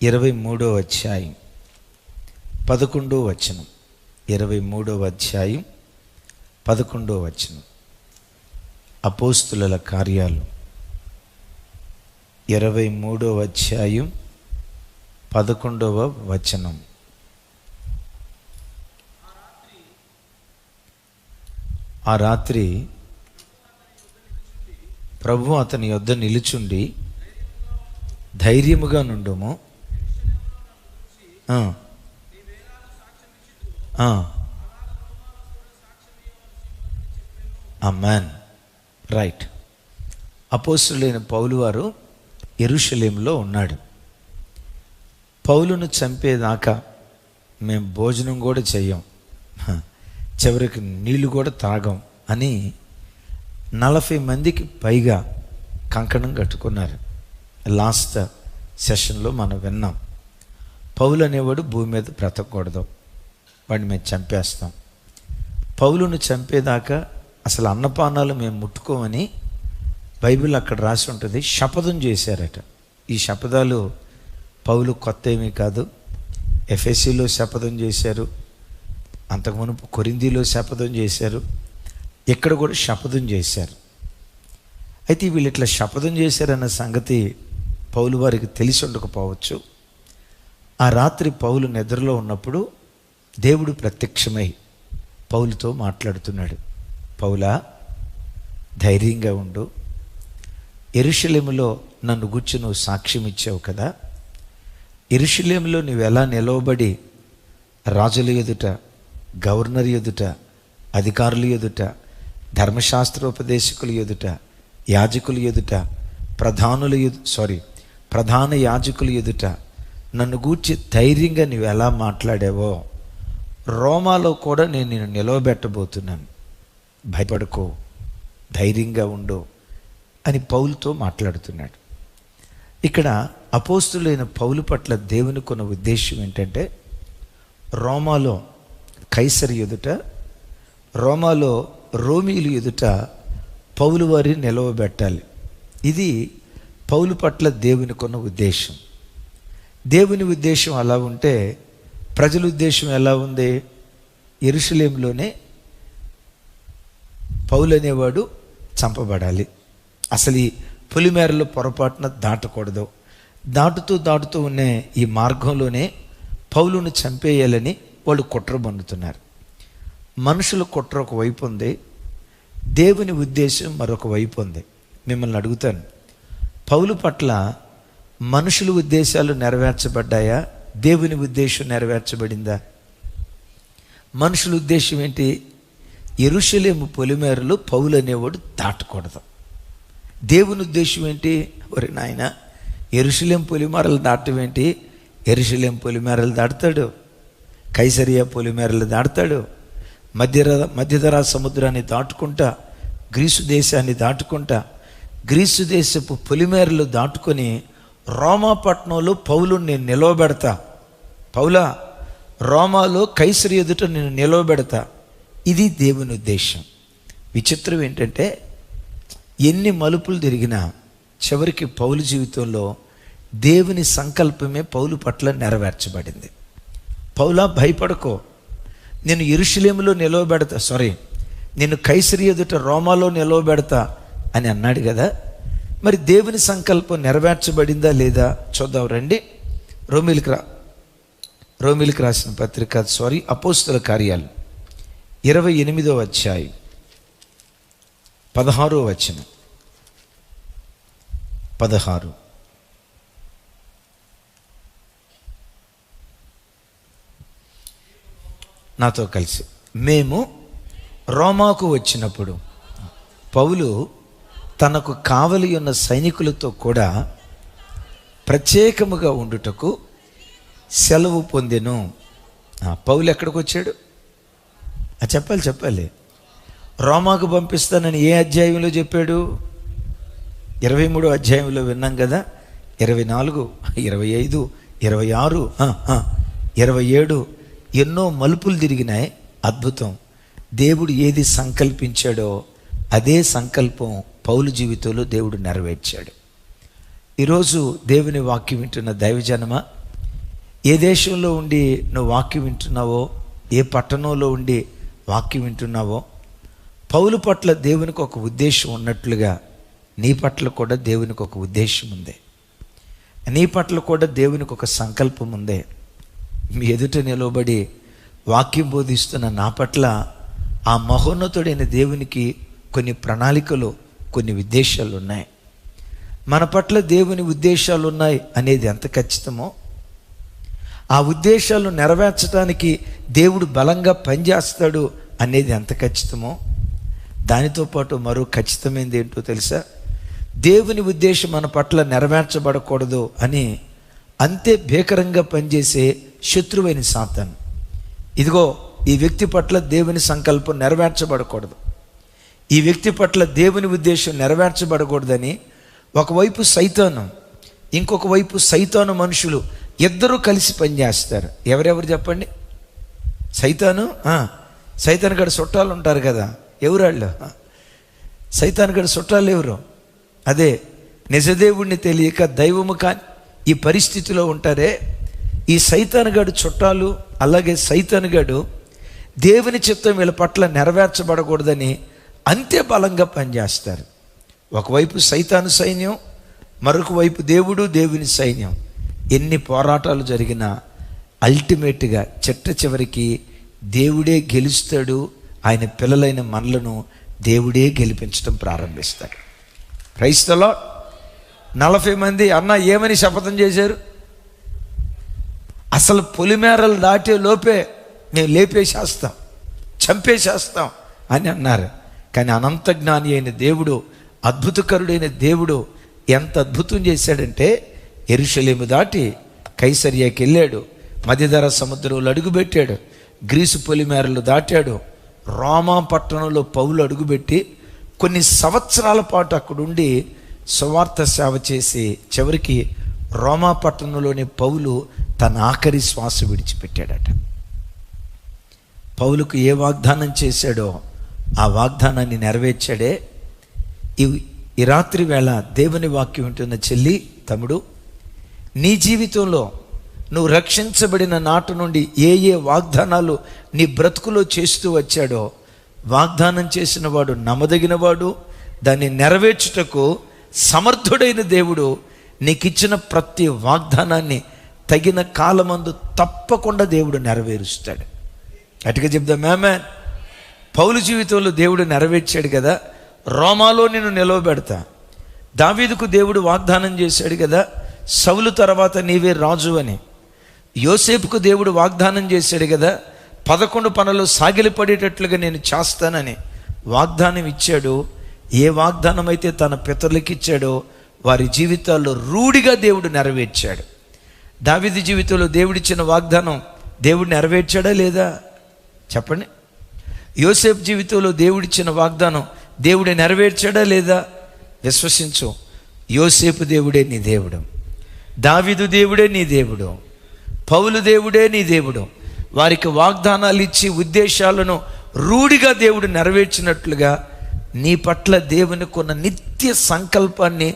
23వ అధ్యాయం 11వ వచనం. 23వ అధ్యాయం 11వ వచనం. అపోస్తుల కార్యాలు 23వ అధ్యాయం 11వ వచనం. ఆ రాత్రి ప్రభు అతని యొద్ద నిలుచుండి, ధైర్యముగా నుండుము, ఆమేన్. రైట్. అపోస్తులైన పౌలు వారు యెరూషలేములో ఉన్నాడు. పౌలును చంపేదాకా మేము భోజనం కూడా చెయ్యం, చివరికి నీళ్లు కూడా తాగం అని 40 మందికి పైగా కంకణం కట్టుకున్నారు. లాస్ట్ సెషన్లో మనం విన్నాం. పౌలు అనేవాడు భూమి మీద బ్రతకూడదు, వాడిని మేము చంపేస్తాం. పౌలును చంపేదాకా అసలు అన్నపానాలు మేము ముట్టుకోమని బైబిల్ అక్కడ రాసి ఉంటుంది. శపథం చేశారట. ఈ శపథాలు పౌలు కొత్త ఏమీ కాదు. ఎఫెసీలో శపథం చేశారు, అంతకుమునుపు కొరింథీలో శపథం చేశారు, ఇక్కడ కూడా శపథం చేశారు. అయితే వీళ్ళు ఇట్లా శపథం చేశారన్న సంగతి పౌలు వారికి తెలిసి ఉండకపోవచ్చు. ఆ రాత్రి పౌలు నిద్రలో ఉన్నప్పుడు దేవుడు ప్రత్యక్షమై పౌలుతో మాట్లాడుతున్నాడు. పౌలా, ధైర్యంగా ఉండు, యెరూషలేములో నన్ను గూర్చి నువ్వు సాక్ష్యం ఇచ్చావు కదా, యెరూషలేములో నువ్వు ఎలా నిలవబడి రాజుల ఎదుట, గవర్నర్ ఎదుట, అధికారుల ఎదుట, ధర్మశాస్త్రోపదేశకుల ఎదుట, యాజకుల ఎదుట, ప్రధాన యాజకుల ఎదుట నన్ను గూర్చి ధైర్యంగా నువ్వు ఎలా మాట్లాడావో రోమాలో కూడా నేను నిన్ను నిలవబెట్టబోతున్నాను, భయపడుకో, ధైర్యంగా ఉండు అని పౌలుతో మాట్లాడుతున్నాడు. ఇక్కడ అపోస్తులైన పౌలు పట్ల దేవుని కొన్న ఉద్దేశం ఏంటంటే, రోమాలో కైసరు ఎదుట, రోమాలో రోమీలు ఎదుట పౌలు వారిని నిలవబెట్టాలి. ఇది పౌలు పట్ల దేవుని కొన్న ఉద్దేశం. దేవుని ఉద్దేశం అలా ఉంటే ప్రజల ఉద్దేశం ఎలా ఉంది? యెరూషలేములోనే పౌలు అనేవాడు చంపబడాలి. అసలు ఈ పొలిమేరలో పొరపాటున దాటకూడదు. దాటుతూ ఉన్న ఈ మార్గంలోనే పౌలును చంపేయాలని వాళ్ళు కుట్ర బండుతున్నారు. మనుషుల కుట్ర ఒక వైపు ఉంది, దేవుని ఉద్దేశం మరొక వైపు ఉంది. మిమ్మల్ని అడుగుతాను, పౌలు పట్ల మనుషుల ఉద్దేశాలు నెరవేర్చబడ్డాయా? దేవుని ఉద్దేశం నెరవేర్చబడిందా? మనుషుల ఉద్దేశం ఏంటి? యెరూషలేము పొలిమేరలో పౌలు అనేవాడు దాటకూడదు. దేవుని ఉద్దేశం ఏంటి? ఒరే నాయన, యెరూషలేము పొలిమేరలు దాటం ఏంటి? యెరూషలేము పొలిమేరలు దాటుతాడు, కైసరియా పొలిమేరలు దాటుతాడు, మధ్యధరా సముద్రాన్ని దాటుకుంటా, గ్రీసు దేశాన్ని దాటుకుంటా, గ్రీసు దేశపు పొలిమేరలు దాటుకొని రోమాపట్నంలో పౌలుని నేను నిలవబెడతా. పౌలా, రోమాలో కైసరు ఎదుట నేను నిలవబెడతా. ఇది దేవుని ఉద్దేశం. విచిత్రం ఏంటంటే, ఎన్ని మలుపులు తిరిగినా చివరికి పౌలు జీవితంలో దేవుని సంకల్పమే పౌలు పట్ల నెరవేర్చబడింది. పౌలా, భయపడకో, నేను యెరూషలేములో నిలవబెడతా, నేను కైసరు ఎదుట రోమాలో నిలవబెడతా అని అన్నాడు కదా. మరి దేవుని సంకల్పం నెరవేర్చబడిందా లేదా చూద్దాం రండి. రోమీలకు రాసిన పత్రిక, అపోస్తుల కార్యాలు 28వ అధ్యాయం 16వ వచనం. 16 నాతో కలిసి. మేము రోమాకు వచ్చినప్పుడు పౌలు తనకు కావలి ఉన్న సైనికులతో కూడా ప్రత్యేకముగా ఉండుటకు సెలవు పొందెను. పౌలు ఎక్కడికి వచ్చాడు? చెప్పాలి. రోమాకు పంపిస్తానని ఏ అధ్యాయంలో చెప్పాడు? 23వ అధ్యాయంలో విన్నాం కదా. 24, 25, 26, 27 ఎన్నో మలుపులు తిరిగినాయి. అద్భుతం. దేవుడు ఏది సంకల్పించాడో అదే సంకల్పం పౌలు జీవితంలో దేవుడు నెరవేర్చాడు. ఈరోజు దేవుని వాక్యం వింటున్న దైవజనమా, ఏ దేశంలో ఉండి నువ్వు వాక్యం వింటున్నావో, ఏ పట్టణంలో ఉండి వాక్యం వింటున్నావో, పౌలు పట్ల దేవునికి ఒక ఉద్దేశం ఉన్నట్లుగా నీ పట్ల కూడా దేవునికి ఒక ఉద్దేశం ఉంది. నీ పట్ల కూడా దేవునికి ఒక సంకల్పం ఉంది. మీ ఎదుట నిలబడి వాక్యం బోధిస్తున్న నా పట్ల ఆ మహోన్నతుడైన దేవునికి కొన్ని ప్రణాళికలు, కొన్ని ఉద్దేశాలు ఉన్నాయి. మన పట్ల దేవుని ఉద్దేశాలు ఉన్నాయి అనేది ఎంత ఖచ్చితమో, ఆ ఉద్దేశాలు నెరవేర్చడానికి దేవుడు బలంగా పనిచేస్తాడు అనేది ఎంత ఖచ్చితమో, దానితో పాటు మరో ఖచ్చితమైనది ఏంటో తెలుసా? దేవుని ఉద్దేశం మన పట్ల నెరవేర్చబడకూడదు అని అంతే భీకరంగా పనిచేసే శత్రువైన సాతాను, ఇదిగో ఈ వ్యక్తి పట్ల దేవుని సంకల్పం నెరవేర్చబడకూడదు, ఈ వ్యక్తి పట్ల దేవుని ఉద్దేశం నెరవేర్చబడకూడదని ఒకవైపు సైతాను, ఇంకొక వైపు సైతాను మనుషులు ఇద్దరూ కలిసి పనిచేస్తారు. ఎవరెవరు చెప్పండి? సైతాను గడి చుట్టాలు ఉంటారు కదా, ఎవరాళ్ళు? సైతాను గడి చుట్టాలు ఎవరు? అదే నిజదేవుడిని తెలియక దైవము కాని ఈ పరిస్థితిలో ఉంటారే, ఈ సైతానుగాడు చుట్టాలు. అలాగే సైతానుగాడు దేవుని చిత్తం వీళ్ళ పట్ల నెరవేర్చబడకూడదని అంతే బలంగా పనిచేస్తారు. ఒకవైపు సైతాను సైన్యం, మరొక వైపు దేవుడు, దేవుని సైన్యం. ఎన్ని పోరాటాలు జరిగినా అల్టిమేట్గా చివరికి దేవుడే గెలుస్తాడు. ఆయన పిల్లలైన మనలను దేవుడే గెలిపించడం ప్రారంభిస్తాడు. Praise the lord. 40 మంది అన్న ఏమని శపథం చేశారు? అసలు పొలిమేరలు దాటే లోపే మేము లేపేసేస్తాం, చంపేసేస్తాం అని అన్నారు. కానీ అనంత జ్ఞాని అయిన దేవుడు, అద్భుతకరుడైన దేవుడు ఎంత అద్భుతం చేశాడంటే, యెరూషలేము దాటి కైసరియాకి వెళ్ళాడు, మధ్యధరా సముద్రంలో అడుగుపెట్టాడు, గ్రీసు పొలిమేరలు దాటాడు, రోమా పట్టణంలో పౌలు అడుగుపెట్టి కొన్ని సంవత్సరాల పాటు అక్కడుండి సువార్త సేవ చేసి చివరికి రోమా పట్టణంలోని పౌలు తన ఆఖరి శ్వాస విడిచిపెట్టాడట. పౌలుకు ఏ వాగ్దానం చేశాడో ఆ వాగ్దానాన్ని నెరవేర్చాడే. ఈ రాత్రి వేళ దేవుని వాక్యం వింటున్న చెల్లి, తమ్ముడు, నీ జీవితంలో నువ్వు రక్షించబడిన నాటి నుండి ఏ వాగ్దానాలు నీ బ్రతుకులో చేస్తూ వచ్చాడో, వాగ్దానం చేసిన వాడు నమ్మదగినవాడు, దాన్ని నెరవేర్చుటకు సమర్థుడైన దేవుడు నీకిచ్చిన ప్రతి వాగ్దానాన్ని తగిన కాలమందు తప్పకుండా దేవుడు నెరవేరుస్తాడు. అటుగా చెప్దాం ఆమేన్. పౌలు జీవితంలో దేవుడు నెరవేర్చాడు కదా, రోమాలో నిన్ను నిలవబెడతా. దావీదుకు దేవుడు వాగ్దానం చేశాడు కదా, సౌలు తర్వాత నీవే రాజు అని. యోసేపుకు దేవుడు వాగ్దానం చేశాడు కదా, 11 పనులు సాగిలపడేటట్లుగా నేను చేస్తానని వాగ్దానం ఇచ్చాడు. ఏ వాగ్దానం అయితే తన పితరులకు ఇచ్చాడో వారి జీవితాల్లో రూఢిగా దేవుడు నెరవేర్చాడు. దావీదు జీవితంలో దేవుడిచ్చిన వాగ్దానం దేవుడు నెరవేర్చాడా లేదా చెప్పండి? యోసేపు జీవితంలో దేవుడిచ్చిన వాగ్దానం దేవుడు నెరవేర్చాడా లేదా? విశ్వసించు. యోసేపు దేవుడే నీ దేవుడు, దావీదు దేవుడే నీ దేవుడు, పౌలు దేవుడే నీ దేవుడు. వారికి వాగ్దానాలు ఇచ్చి ఉద్దేశాలను రూఢిగా దేవుడు నెరవేర్చినట్లుగా నీ పట్ల దేవునికి ఉన్న నిత్య సంకల్పాన్ని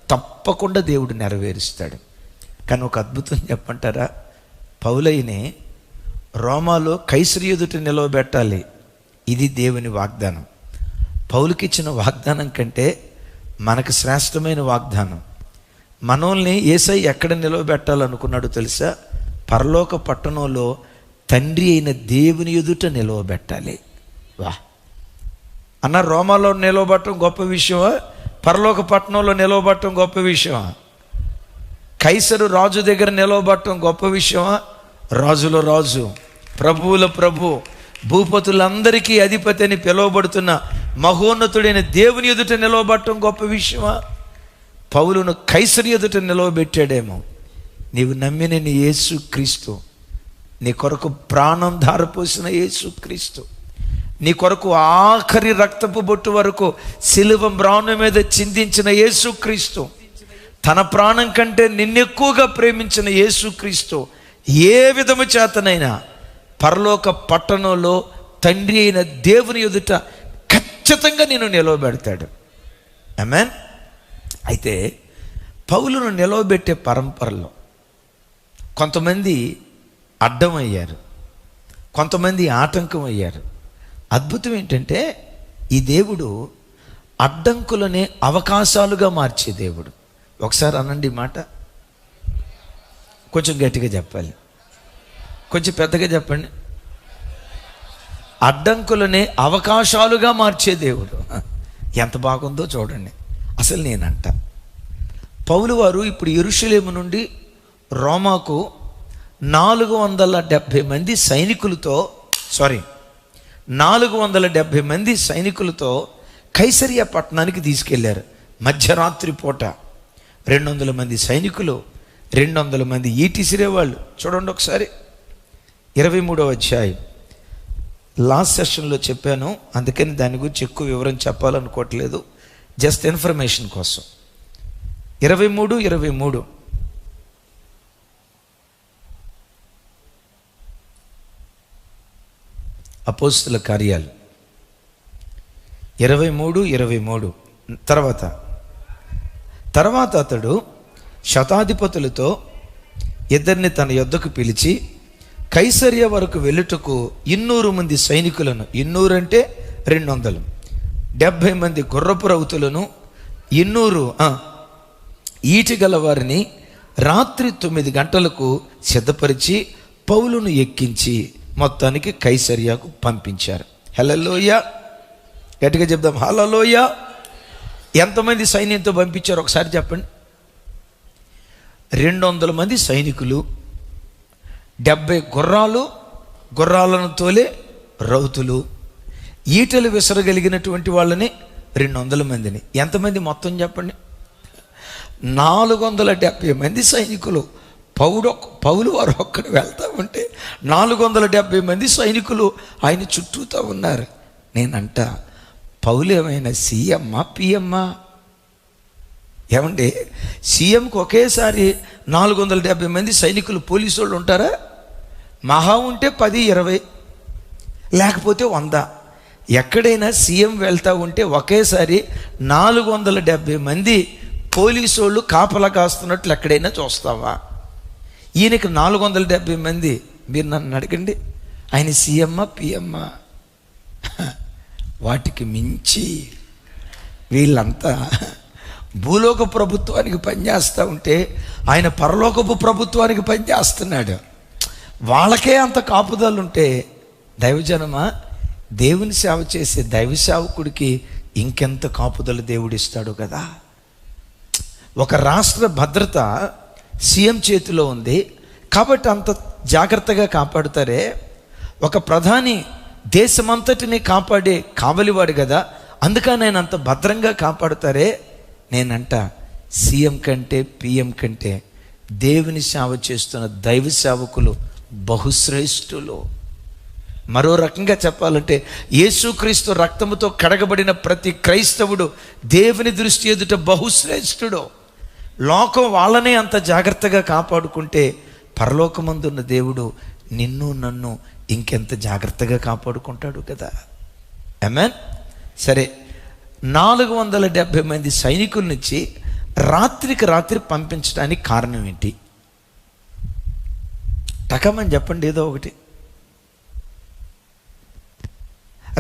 తప్పకుండా దేవుడు నెరవేరుస్తాడు. కానీ ఒక అద్భుతం చెప్పంటారా? పౌలైని రోమాలో కైసరు ఎదుట నిలవబెట్టాలి, ఇది దేవుని వాగ్దానం. పౌలుకి ఇచ్చిన వాగ్దానం కంటే మనకు శ్రేష్టమైన వాగ్దానం. మనల్ని యేసయ్య ఎక్కడ నిలవబెట్టాలనుకున్నాడు తెలుసా? పరలోక పట్టణంలో తండ్రి అయిన దేవుని ఎదుట నిలవబెట్టాలి. వా అన్న, రోమాలో నిలవబట్టడం గొప్ప విషయమా? పరలోక పట్టణంలో నిలవబట్టడం గొప్ప విషయమా? కైసరు రాజు దగ్గర నిలవబట్టడం గొప్ప విషయమా? రాజుల రాజు, ప్రభువుల ప్రభు, భూపతులందరికీ అధిపతి అని పిలువబడుతున్న మహోన్నతుడైన దేవుని ఎదుట నిలవబట్టడం గొప్ప విషయమా? పౌలును కైసరు ఎదుట నిలవబెట్టాడేమో. నీవు నమ్మిన నీ యేసు క్రీస్తు, నీ కొరకు ప్రాణం ధారపోసిన యేసు క్రీస్తు, నీ కొరకు ఆఖరి రక్తపు బొట్టు వరకు సిలువ మ్రాను మీద చిందించిన యేసు క్రీస్తు, తన ప్రాణం కంటే నిన్నెక్కువగా ప్రేమించిన యేసు క్రీస్తు ఏ విధము చేతనైనా పరలోక పట్టణంలో తండ్రి అయిన దేవుని ఎదుట ఖచ్చితంగా నేను నిలవబెడతాడు. ఆమేన్. అయితే పౌలును నిలవబెట్టే పరంపరలో కొంతమంది అడ్డం అయ్యారు, కొంతమంది ఆటంకం అయ్యారు. అద్భుతం ఏంటంటే ఈ దేవుడు అడ్డంకులనే అవకాశాలుగా మార్చే దేవుడు. ఒకసారి అనండి ఈ మాట, కొంచెం గట్టిగా చెప్పాలి, కొంచెం పెద్దగా చెప్పండి. అడ్డంకులనే అవకాశాలుగా మార్చే దేవుడు. ఎంత బాగుందో చూడండి. అసలు నేనంట పౌలు వారు ఇప్పుడు యెరూషలేము నుండి రోమాకు 470 మంది సైనికులతో 470 మంది సైనికులతో కైసరియా పట్టణానికి తీసుకెళ్లారు. మధ్యరాత్రి పూట 200 మంది సైనికులు, 200 మంది ఈటిసిరేవాళ్ళు. చూడండి ఒకసారి 23వ అధ్యాయం. లాస్ట్ సెషన్లో చెప్పాను, అందుకని దాని గురించి ఎక్కువ వివరం చెప్పాలనుకోవట్లేదు, జస్ట్ ఇన్ఫర్మేషన్ కోసం. 23 అపోస్తుల కార్యాలు 23 తర్వాత అతడు శతాధిపతులతో ఇద్దరిని తన యొద్దకు పిలిచి కైసరియా వరకు వెళ్ళుటకు 200 మంది సైనికులను, 200 అంటే 200, 70 మంది గుర్రపు రౌతులను, 200 ఈటిగల వారిని రాత్రి 9 గంటలకు సిద్ధపరిచి పౌలును ఎక్కించి మొత్తానికి కైసరియాకు పంపించారు. హల్లెలూయా, గట్టిగా చెప్దాం హల్లెలూయా. ఎంతమంది సైన్యంతో పంపించారు ఒకసారి చెప్పండి. 200 మంది సైనికులు, 70 గుర్రాలను తోలే రౌతులు, ఈటలు విసరగలిగినటువంటి వాళ్ళని 200 మందిని. ఎంతమంది మొత్తం చెప్పండి? 470 మంది సైనికులు. పౌలు వారు ఒక్కడు వెళ్తా ఉంటే 470 మంది సైనికులు ఆయన చుట్టూతా ఉన్నారు. నేనంట పౌలు ఏమైనా సీఎమ్మా పిఎమ్మా? ఏమంటే సీఎంకి ఒకేసారి 470 మంది సైనికులు పోలీసు వాళ్ళు ఉంటారా? మహా ఉంటే 10-20, లేకపోతే 100. ఎక్కడైనా సీఎం వెళ్తూ ఉంటే ఒకేసారి 470 మంది పోలీసు వాళ్ళు కాపలా కాస్తున్నట్లు ఎక్కడైనా చూస్తావా? ఈయనకి 470 మంది. మీరు నన్ను అడగండి, ఆయన సీఎమ్మా పిఎమ్మా? వాటికి మించి వీళ్ళంతా భూలోక ప్రభుత్వానికి పనిచేస్తూ ఉంటే ఆయన పరలోకపు ప్రభుత్వానికి పనిచేస్తున్నాడు. వాళ్ళకే అంత కాపుదలు ఉంటే దైవజనమా, దేవుని సేవ చేసే దైవ సేవకుడికి ఇంకెంత కాపుదల దేవుడిస్తాడు కదా. ఒక రాష్ట్ర భద్రత సీఎం చేతిలో ఉంది కాబట్టి అంత జాగ్రత్తగా కాపాడుతారే. ఒక ప్రధాని దేశమంతటిని కాపాడే కావలివాడు కదా, అందుకని ఆయన అంత భద్రంగా కాపాడుతారే. నేనంట సీఎం కంటే పిఎం కంటే దేవుని సేవ చేస్తున్న దైవ సేవకులు బహుశ్రేష్ఠులు. మరో రకంగా చెప్పాలంటే యేసుక్రీస్తు రక్తముతో కడగబడిన ప్రతి క్రైస్తవుడు దేవుని దృష్టి ఎదుట బహుశ్రేష్ఠుడు. లోకం వాళ్ళనే అంత జాగ్రత్తగా కాపాడుకుంటే పరలోకమందున్న దేవుడు నిన్ను నన్ను ఇంకెంత జాగ్రత్తగా కాపాడుకుంటాడు కదా. ఆమేన్. సరే, 470 మంది సైనికుల నుంచి రాత్రికి రాత్రి పంపించడానికి కారణం ఏంటి? టకమని చెప్పండి ఏదో ఒకటి.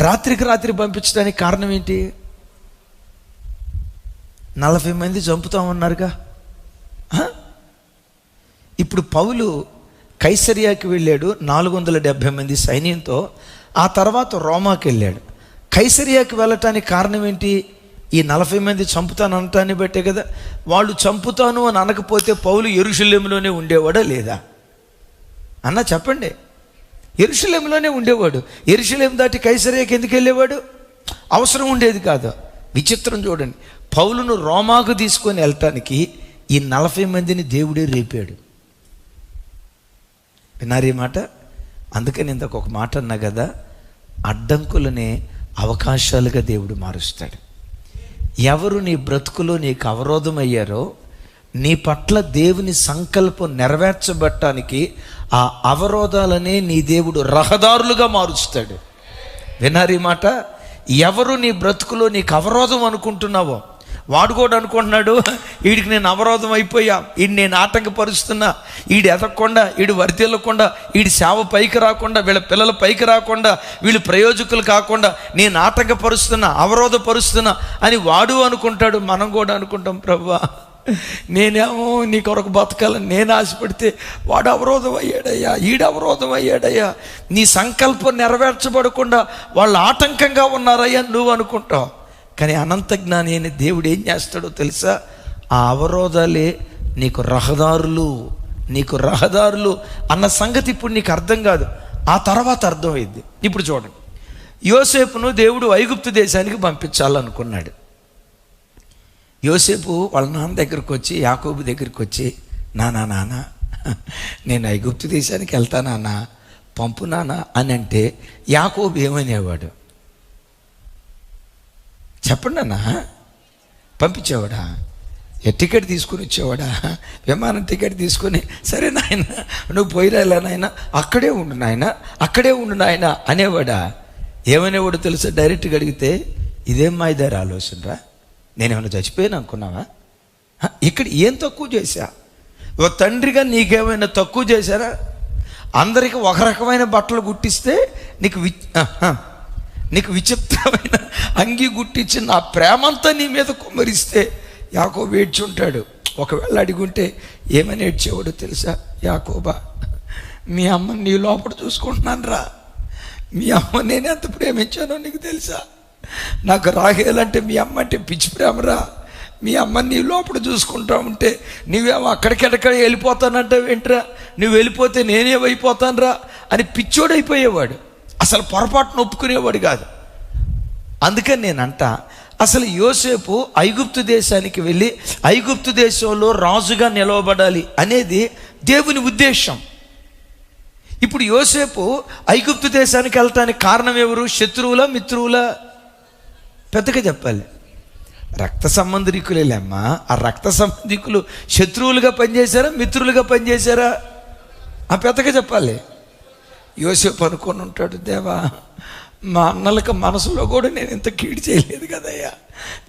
రాత్రికి రాత్రి పంపించడానికి కారణం ఏంటి? 40 మంది చంపుతామన్నారుగా. ఇప్పుడు పౌలు కైసరియాకి వెళ్ళాడు 470 మంది సైన్యంతో. ఆ తర్వాత రోమాకి వెళ్ళాడు. కైసరియాకి వెళ్ళటానికి కారణం ఏంటి? ఈ 40 మంది చంపుతాను అనటాన్ని బట్టే కదా. వాళ్ళు చంపుతాను అని అనకపోతే పౌలు యెరూషలేములోనే ఉండేవాడా లేదా అన్న చెప్పండి. యెరూషలేములోనే ఉండేవాడు. యెరూషలేము దాటి కైసరియాకి ఎందుకు వెళ్ళేవాడు? అవసరం ఉండేది కాదు. విచిత్రం చూడండి, పౌలును రోమాకు తీసుకొని వెళ్ళటానికి ఈ 40 మందిని దేవుడే రేపాడు. విన్నారీ మాట? అందుకని ఇంతకు ఒక మాట అన్నా కదా, అడ్డంకులనే అవకాశాలుగా దేవుడు మారుస్తాడు. ఎవరు నీ బ్రతుకులో నీకు అవరోధం అయ్యారో నీ పట్ల దేవుని సంకల్పం నెరవేర్చబట్టానికి ఆ అవరోధాలనే నీ దేవుడు రహదారులుగా మారుస్తాడు. విన్నారీ మాట? ఎవరు నీ బ్రతుకులో నీకు అవరోధం అనుకుంటున్నావో వాడు కూడా అనుకుంటున్నాడు, వీడికి నేను అవరోధం అయిపోయా, వీడిని నేను ఆటంకపరుస్తున్నా, వీడు ఎదగకుండా, వీడు వరితెల్లకుండా, వీడి సేవ పైకి రాకుండా, వీళ్ళ పిల్లల పైకి రాకుండా, వీళ్ళు ప్రయోజకులు కాకుండా నేను ఆటంకపరుస్తున్నా, అవరోధపరుస్తున్నా అని వాడు అనుకుంటాడు. మనం కూడా అనుకుంటాం, ప్రభువా నేనేమో నీ కొరకు బతకాలని నేను ఆశపడితే వాడు అవరోధం అయ్యాడయ్యా, ఈడు అవరోధం అయ్యాడయ్యా, నీ సంకల్పం నెరవేర్చబడకుండా వాళ్ళు ఆటంకంగా ఉన్నారయ్యా నువ్వు అనుకుంటావు. కానీ అనంత జ్ఞాని అయిన దేవుడు ఏం చేస్తాడో తెలుసా? ఆ అవరోధాలే నీకు రహదారులు అన్న సంగతి ఇప్పుడు నీకు అర్థం కాదు, ఆ తర్వాత అర్థమైంది. ఇప్పుడు చూడండి, యోసేపును దేవుడు ఐగుప్తు దేశానికి పంపించాలనుకున్నాడు. యోసేపు వాళ్ళ నాన్న దగ్గరికి వచ్చి, యాకోబు దగ్గరికి వచ్చి, నాన్న నేను ఐగుప్తు దేశానికి వెళ్తానా, పంపు నాన్న అని అంటే యాకోబు ఏమనేవాడు? చెప్పండి అన్న, పంపించేవాడా? టికెట్ తీసుకుని వచ్చేవాడా? విమానం టికెట్ తీసుకొని, సరే నాయన నువ్వు పోయిరాలా నాయన, అక్కడే ఉండు నాయన అనేవాడా? ఏమనేవాడు తెలుసా? డైరెక్ట్గా అడిగితే, ఇదేం మాయిదారి ఆలోచనరా, నేనేమైనా చచ్చిపోయాను అనుకున్నావా? ఇక్కడ ఏం తక్కువ చేశా? ఓ తండ్రిగా నీకేమైనా తక్కువ చేశారా? అందరికి ఒక రకమైన బట్టలు కుట్టిస్తే నీకు విచిత్రమైన అంగి గుట్టించి నా ప్రేమంతా నీ మీద కుమ్మరిస్తే యాకోబు ఏడ్చుంటాడు. ఒకవేళ అడిగుంటే ఏమని ఏడ్చేవాడు తెలుసా? యాకోబా, మీ అమ్మని నీ లోపల చూసుకుంటున్నాను రా, మీ అమ్మ నేను ఎంత ప్రేమించానో నీకు తెలుసా? నాకు రాహేలంటే మీ అమ్మ అంటే పిచ్చి ప్రేమరా, మీ అమ్మని నీ లోపల చూసుకుంటా ఉంటే నువ్వేమో అక్కడికెక్కడ వెళ్ళిపోతానంటే ఏంట్రా, నువ్వు వెళ్ళిపోతే నేనేమైపోతాను రా అని పిచ్చోడైపోయేవాడు. అసలు పొరపాటును ఒప్పుకునేవాడు కాదు. అందుకని నేనంట, అసలు యోసేపు ఐగుప్తు దేశానికి వెళ్ళి ఐగుప్తు దేశంలో రాజుగా నిలవబడాలి అనేది దేవుని ఉద్దేశం. ఇప్పుడు యోసేపు ఐగుప్తు దేశానికి వెళ్ళటానికి కారణం ఎవరు? శత్రువులా మిత్రువులా? పెద్దగా చెప్పాలి. రక్త సంబంధికులేమ్మా. ఆ రక్త సంబంధికులు శత్రువులుగా పనిచేశారా, మిత్రులుగా పనిచేశారా? ఆ పెద్దగా చెప్పాలి. యోసేపు అనుకొని ఉంటాడు, దేవా మా అన్నలకు మనసులో కూడా నేను ఇంత కీడు చేయలేదు కదయ్యా,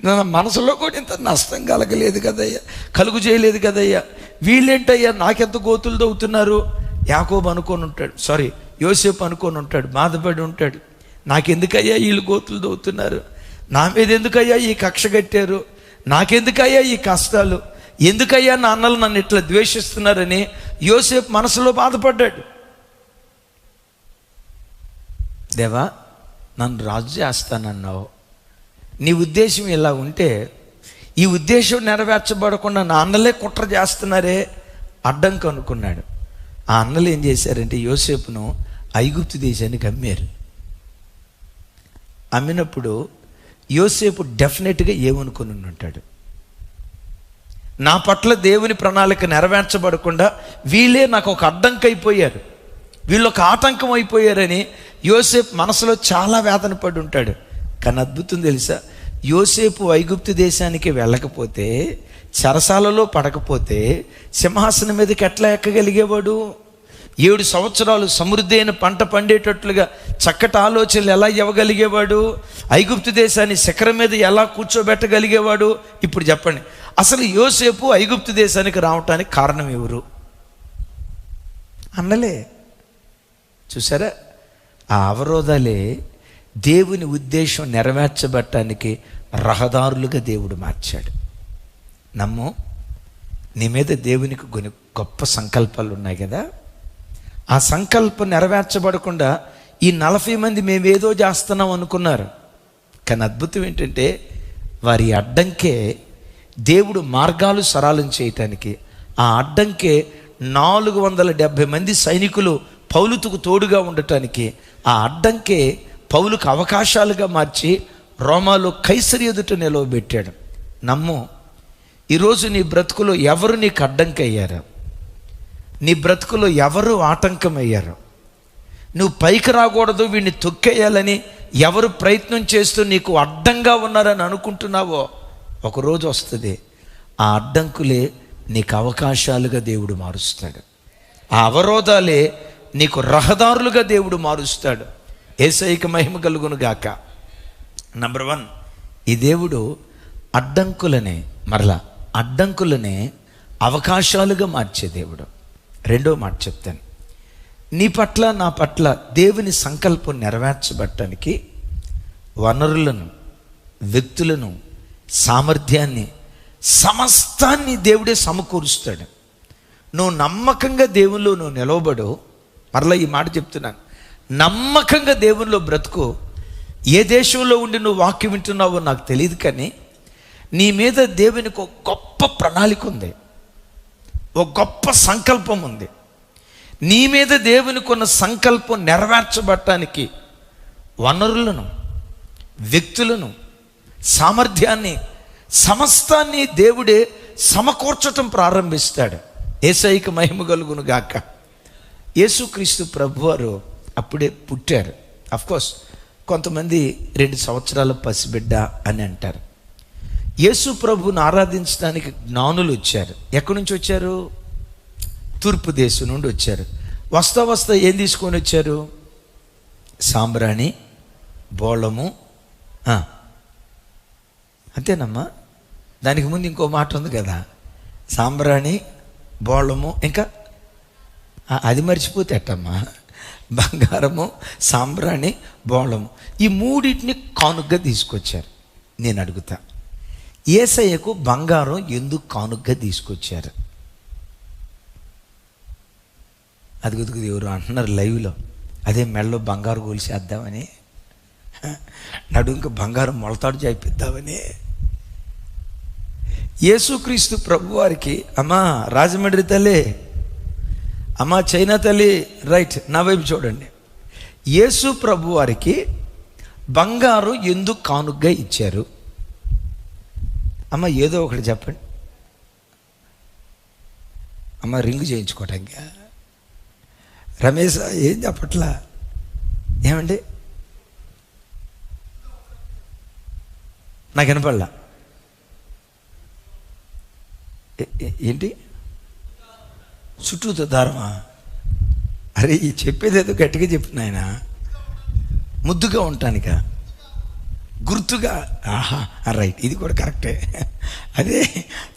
నా మనసులో కూడా ఇంత నష్టం కలుగు చేయలేదు కదయ్యా, వీళ్ళేంటయ్యా నాకెంత గోతులు దవ్వుతున్నారు? యాకోబు అనుకొని ఉంటాడు, యోసేపు అనుకొని ఉంటాడు, బాధపడి ఉంటాడు, నాకెందుకయ్యా వీళ్ళు గోతులు దవ్వుతున్నారు, నా మీద ఎందుకయ్యా ఈ కక్ష కట్టారు, నాకెందుకయ్యా ఈ కష్టాలు, ఎందుకయ్యా నా అన్నలు నన్ను ఇట్లా ద్వేషిస్తున్నారని యోసేపు మనసులో బాధపడ్డాడు. దేవా నన్ను రాజు చేస్తానన్నావు, నీ ఉద్దేశం ఇలా ఉంటే ఈ ఉద్దేశం నెరవేర్చబడకుండా నా అన్నలే కుట్ర చేస్తున్నారే అడ్డంకి అనుకున్నాడు. ఆ అన్నలు ఏం చేశారంటే యోసేపును ఐగుప్తు దేశానికి అమ్మారు. అమ్మినప్పుడు యోసేపు డెఫినెట్గా ఏమనుకుని ఉంటాడు? నా పట్ల దేవుని ప్రణాళిక నెరవేర్చబడకుండా వీళ్ళే నాకు ఒక అడ్డంకి అయిపోయారు, వీళ్ళు ఒక ఆటంకం అయిపోయారని యోసేపు మనసులో చాలా వేదన పడి ఉంటాడు. కానీ అద్భుతం తెలుసా? యోసేపు ఐగుప్తు దేశానికి వెళ్ళకపోతే, చెరసాలలో పడకపోతే సింహాసనం మీదకి ఎట్లా ఎక్కగలిగేవాడు? 7 సంవత్సరాలు సమృద్ధి అయిన పంట పండేటట్లుగా చక్కటి ఆలోచనలు ఎలా ఇవ్వగలిగేవాడు? ఐగుప్తు దేశాన్ని శిఖరం మీద ఎలా కూర్చోబెట్టగలిగేవాడు? ఇప్పుడు చెప్పండి, అసలు యోసేపు ఐగుప్తు దేశానికి రావటానికి కారణం ఎవరు? అన్నలే. చూసారా? ఆ అవరోధాలే దేవుని ఉద్దేశం నెరవేర్చబడటానికి రహదారులుగా దేవుడు మార్చాడు. నమ్ము, నీ మీద దేవునికి కొన్ని గొప్ప సంకల్పాలు ఉన్నాయి కదా. ఆ సంకల్పం నెరవేర్చబడకుండా ఈ 40 మంది మేమేదో చేస్తున్నాం అనుకున్నారు. కానీ అద్భుతం ఏంటంటే వారి అడ్డంకే దేవుడు మార్గాలు సరళం చేయటానికి, ఆ అడ్డంకే 470 మంది సైనికులు పౌలుకు తోడుగా ఉండటానికి, ఆ అడ్డంకే పౌలుకు అవకాశాలుగా మార్చి రోమాలో కైసరి ఎదుట నిలవబెట్టాడు. నమ్ము, ఈరోజు నీ బ్రతుకులో ఎవరు నీకు అడ్డంకి అయ్యారు? నీ బ్రతుకులో ఎవరు ఆటంకం అయ్యారు? నువ్వు పైకి రాకూడదు, వీడిని తొక్కేయాలని ఎవరు ప్రయత్నం చేస్తూ నీకు అడ్డంగా ఉన్నారని అనుకుంటున్నావో, ఒకరోజు వస్తుంది ఆ అడ్డంకులే నీకు అవకాశాలుగా దేవుడు మారుస్తాడు. ఆ అవరోధాలే నీకు రహదారులుగా దేవుడు మారుస్తాడు. యేసయ్యకి మహిమ కలుగును గాక. నంబర్ 1, ఈ దేవుడు అడ్డంకులనే అవకాశాలుగా మార్చే దేవుడు. రెండో మాట చెప్తాను. నీ పట్ల నా పట్ల దేవుని సంకల్పం నెరవేర్చబడటానికి వనరులను, వ్యక్తులను, సామర్థ్యాన్ని, సమస్తాన్ని దేవుడే సమకూరుస్తాడు. నువ్వు నమ్మకంగా దేవునిలో నువ్వు నిలవబడు. మరలా ఈ మాట చెప్తున్నాను, నమ్మకంగా దేవునిలో బ్రతుకు. ఏ దేశంలో ఉండి నువ్వు వాక్యం వింటున్నావో నాకు తెలియదు, కానీ నీ మీద దేవునికి ఒక గొప్ప ప్రణాళిక ఉంది, ఒక గొప్ప సంకల్పం ఉంది. నీ మీద దేవునికి ఉన్న సంకల్పం నెరవేర్చబడటానికి వనరులను, వ్యక్తులను, సామర్థ్యాన్ని, సమస్తాన్ని దేవుడే సమకూర్చటం ప్రారంభిస్తాడు. యేసయ్యకు మహిమ కలుగును గాక. యేసుక్రీస్తు ప్రభువారు అప్పుడే పుట్టారు. అఫ్కోర్స్ కొంతమంది 2 సంవత్సరాల పసిబిడ్డ అని అంటారు. యేసు ప్రభువుని ఆరాధించడానికి జ్ఞానులు వచ్చారు. ఎక్కడి నుంచి వచ్చారు? తూర్పు దేశం నుండి వచ్చారు. వస్తా ఏం తీసుకొని వచ్చారు? సాంబ్రాణి, బోళము. అంతేనమ్మా. దానికి ముందు ఇంకో మాట ఉంది కదా, సాంబ్రాణి, బోళము, ఇంకా అది మర్చిపోతే ఎట్టమ్మా. బంగారము, సాంబ్రాణి, బోళము, ఈ మూడింటిని కానుకగా తీసుకొచ్చారు. నేను అడుగుతా, యేసయ్యకు బంగారం ఎందుకు కానుకగా తీసుకొచ్చారు? అది ఎవరు అంటున్నారు లైవ్లో, అదే మెడలో బంగారు గొలిసేద్దామని, నడుంక బంగారం మొలతాడు చేయిద్దామని. యేసుక్రీస్తు ప్రభువారికి, అమ్మా రాజమండ్రి తల్లి, అమ్మా చైనా తల్లి, రైట్ నా వైపు చూడండి, యేసు ప్రభువారికి బంగారం ఎందుకు కానుకగా ఇచ్చారు? అమ్మ ఏదో ఒకటి చెప్పండి. అమ్మ రింగు చేయించుకోవటానికి. రమేష్ ఏం చెప్పట్లా? ఏమండి నాకు వినపడలా. ఏంటి చుట్టూతో దారమా? అరే ఈ చెప్పేది ఏదో గట్టిగా చెప్పిన ఆయన, ముద్దుగా ఉంటానిక, గుర్తుగా. ఆహా రైట్, ఇది కూడా కరెక్టే. అదే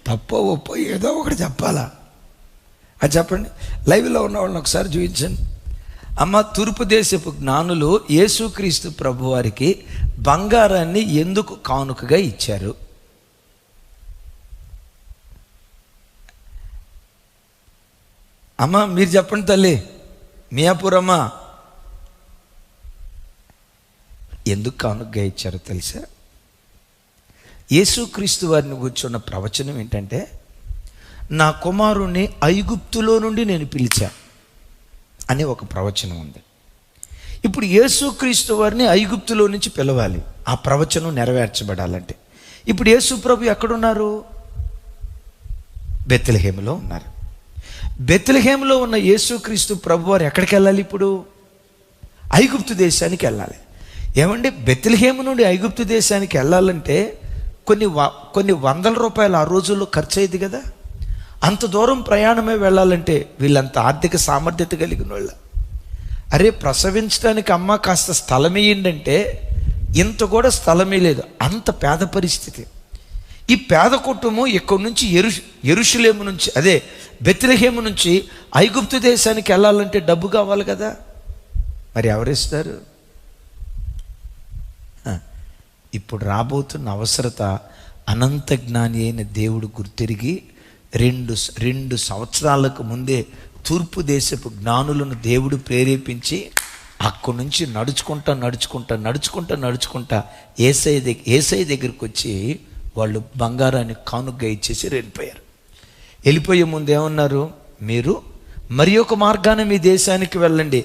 తప్పో ఒప్పో ఏదో ఒకటి చెప్పాలా? అది చెప్పండి. లైవ్లో ఉన్న వాళ్ళని ఒకసారి చూపించండి. అమ్మ తూర్పు దేశపు జ్ఞానులు యేసుక్రీస్తు ప్రభువారికి బంగారాన్ని ఎందుకు కానుకగా ఇచ్చారు? అమ్మ మీరు చెప్పండి తల్లి, మియాపూరమ్మ ఎందుకు కానుకగా ఇచ్చారో తెలుసా? యేసుక్రీస్తు వారిని కూర్చున్న ప్రవచనం ఏంటంటే, నా కుమారుణ్ణి ఐగుప్తులో నుండి నేను పిలిచా అనే ఒక ప్రవచనం ఉంది. ఇప్పుడు యేసుక్రీస్తు వారిని ఐగుప్తులో నుంచి పిలవాలి, ఆ ప్రవచనం నెరవేర్చబడాలంటే. ఇప్పుడు యేసు ప్రభు ఎక్కడున్నారు? బెత్లెహేములో ఉన్నారు. బెత్లెహేములో ఉన్న యేసుక్రీస్తు ప్రభు వారు ఎక్కడికి వెళ్ళాలి? ఇప్పుడు ఐగుప్తు దేశానికి వెళ్ళాలి. ఏమండి బెత్లెహేము నుండి ఐగుప్తు దేశానికి వెళ్ళాలంటే కొన్ని వందల రూపాయలు ఆ రోజుల్లో ఖర్చు అయ్యేది కదా. అంత దూరం ప్రయాణమే వెళ్ళాలంటే వీళ్ళంత ఆర్థిక సామర్థ్యత కలిగిన వాళ్ళ. అరే ప్రసవించడానికి అమ్మ కాస్త స్థలం ఇయ్యండంటే ఇంత కూడా స్థలమే లేదు, అంత పేద పరిస్థితి. ఈ పేద కుటుంబం ఇక్కడి నుంచి యెరూషలేము నుంచి, అదే బెత్లెహేము నుంచి ఐగుప్తు దేశానికి వెళ్ళాలంటే డబ్బు కావాలి కదా. మరి ఎవరిస్తారు? ఇప్పుడు రాబోతున్న అవసరత అనంత జ్ఞాని అయిన దేవుడు గుర్తిరిగి 2 సంవత్సరాలకు ముందే తూర్పు దేశపు జ్ఞానులను దేవుడు ప్రేరేపించి అక్కడి నుంచి నడుచుకుంటా యేసయ్య దగ్గరికి వచ్చి వాళ్ళు బంగారాన్ని కానుకగా ఇచ్చేసి వెళ్ళిపోయారు. వెళ్ళిపోయే ముందు ఏమన్నారు? మీరు మరి ఒక మార్గాన మీ దేశానికి వెళ్ళండి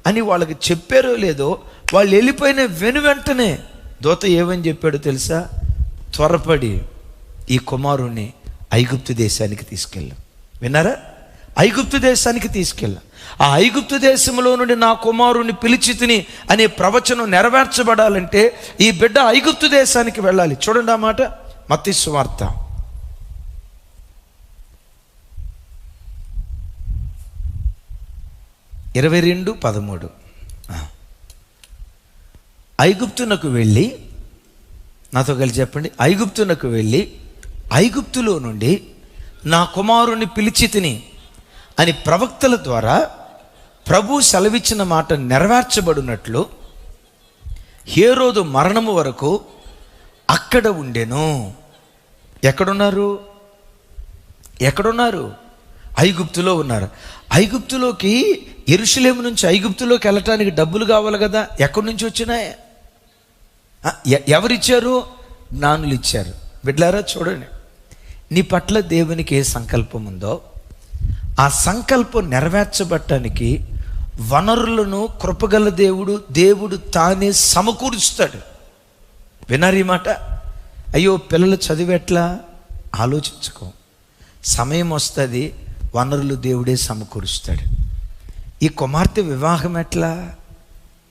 అని వాళ్ళకి చెప్పారో లేదో, వాళ్ళు వెళ్ళిపోయిన వెంటనే దూత ఏమని చెప్పాడో తెలుసా? త్వరపడి ఈ కుమారుణ్ణి ఐగుప్తు దేశానికి తీసుకెళ్ళాం. విన్నారా? ఐగుప్తు దేశానికి తీసుకెళ్ళాం. ఆ ఐగుప్తు దేశంలో నుండి నా కుమారుణ్ణి పిలిచి తిని అనే ప్రవచనం నెరవేర్చబడాలంటే ఈ బిడ్డ ఐగుప్తు దేశానికి వెళ్ళాలి. చూడండి ఆ మాట, మత్తయి సువార్త 22:13. ఐగుప్తునకు వెళ్ళి నాతో కలిసి చెప్పండి. ఐగుప్తునకు వెళ్ళి ఐగుప్తులో నుండి నా కుమారుని పిలిచి తిని అని ప్రవక్తల ద్వారా ప్రభు సెలవిచ్చిన మాట నెరవేర్చబడినట్లు హేరోదు మరణము వరకు అక్కడ ఉండెను. ఎక్కడున్నారు? ఐగుప్తులో ఉన్నారు. ఐగుప్తులోకి, యెరూషలేము నుంచి ఐగుప్తులోకి వెళ్ళటానికి డబ్బులు కావాలి కదా, ఎక్కడి నుంచి వచ్చినాయి? ఎవరిచ్చారు? జ్ఞానులు ఇచ్చారు. బిడ్డలారా చూడండి, నీ పట్ల దేవునికి ఏ సంకల్పం ఉందో ఆ సంకల్పం నెరవేర్చబడటానికి వనరులను కృపగల దేవుడు తానే సమకూరుస్తాడు. వినారు ఈ మాట? అయ్యో పిల్లలు చదివేట్లా ఆలోచించుకో. సమయం వస్తుంది, వనరులు దేవుడే సమకూరుస్తాడు. ఈ కుమార్తె వివాహం ఎట్లా?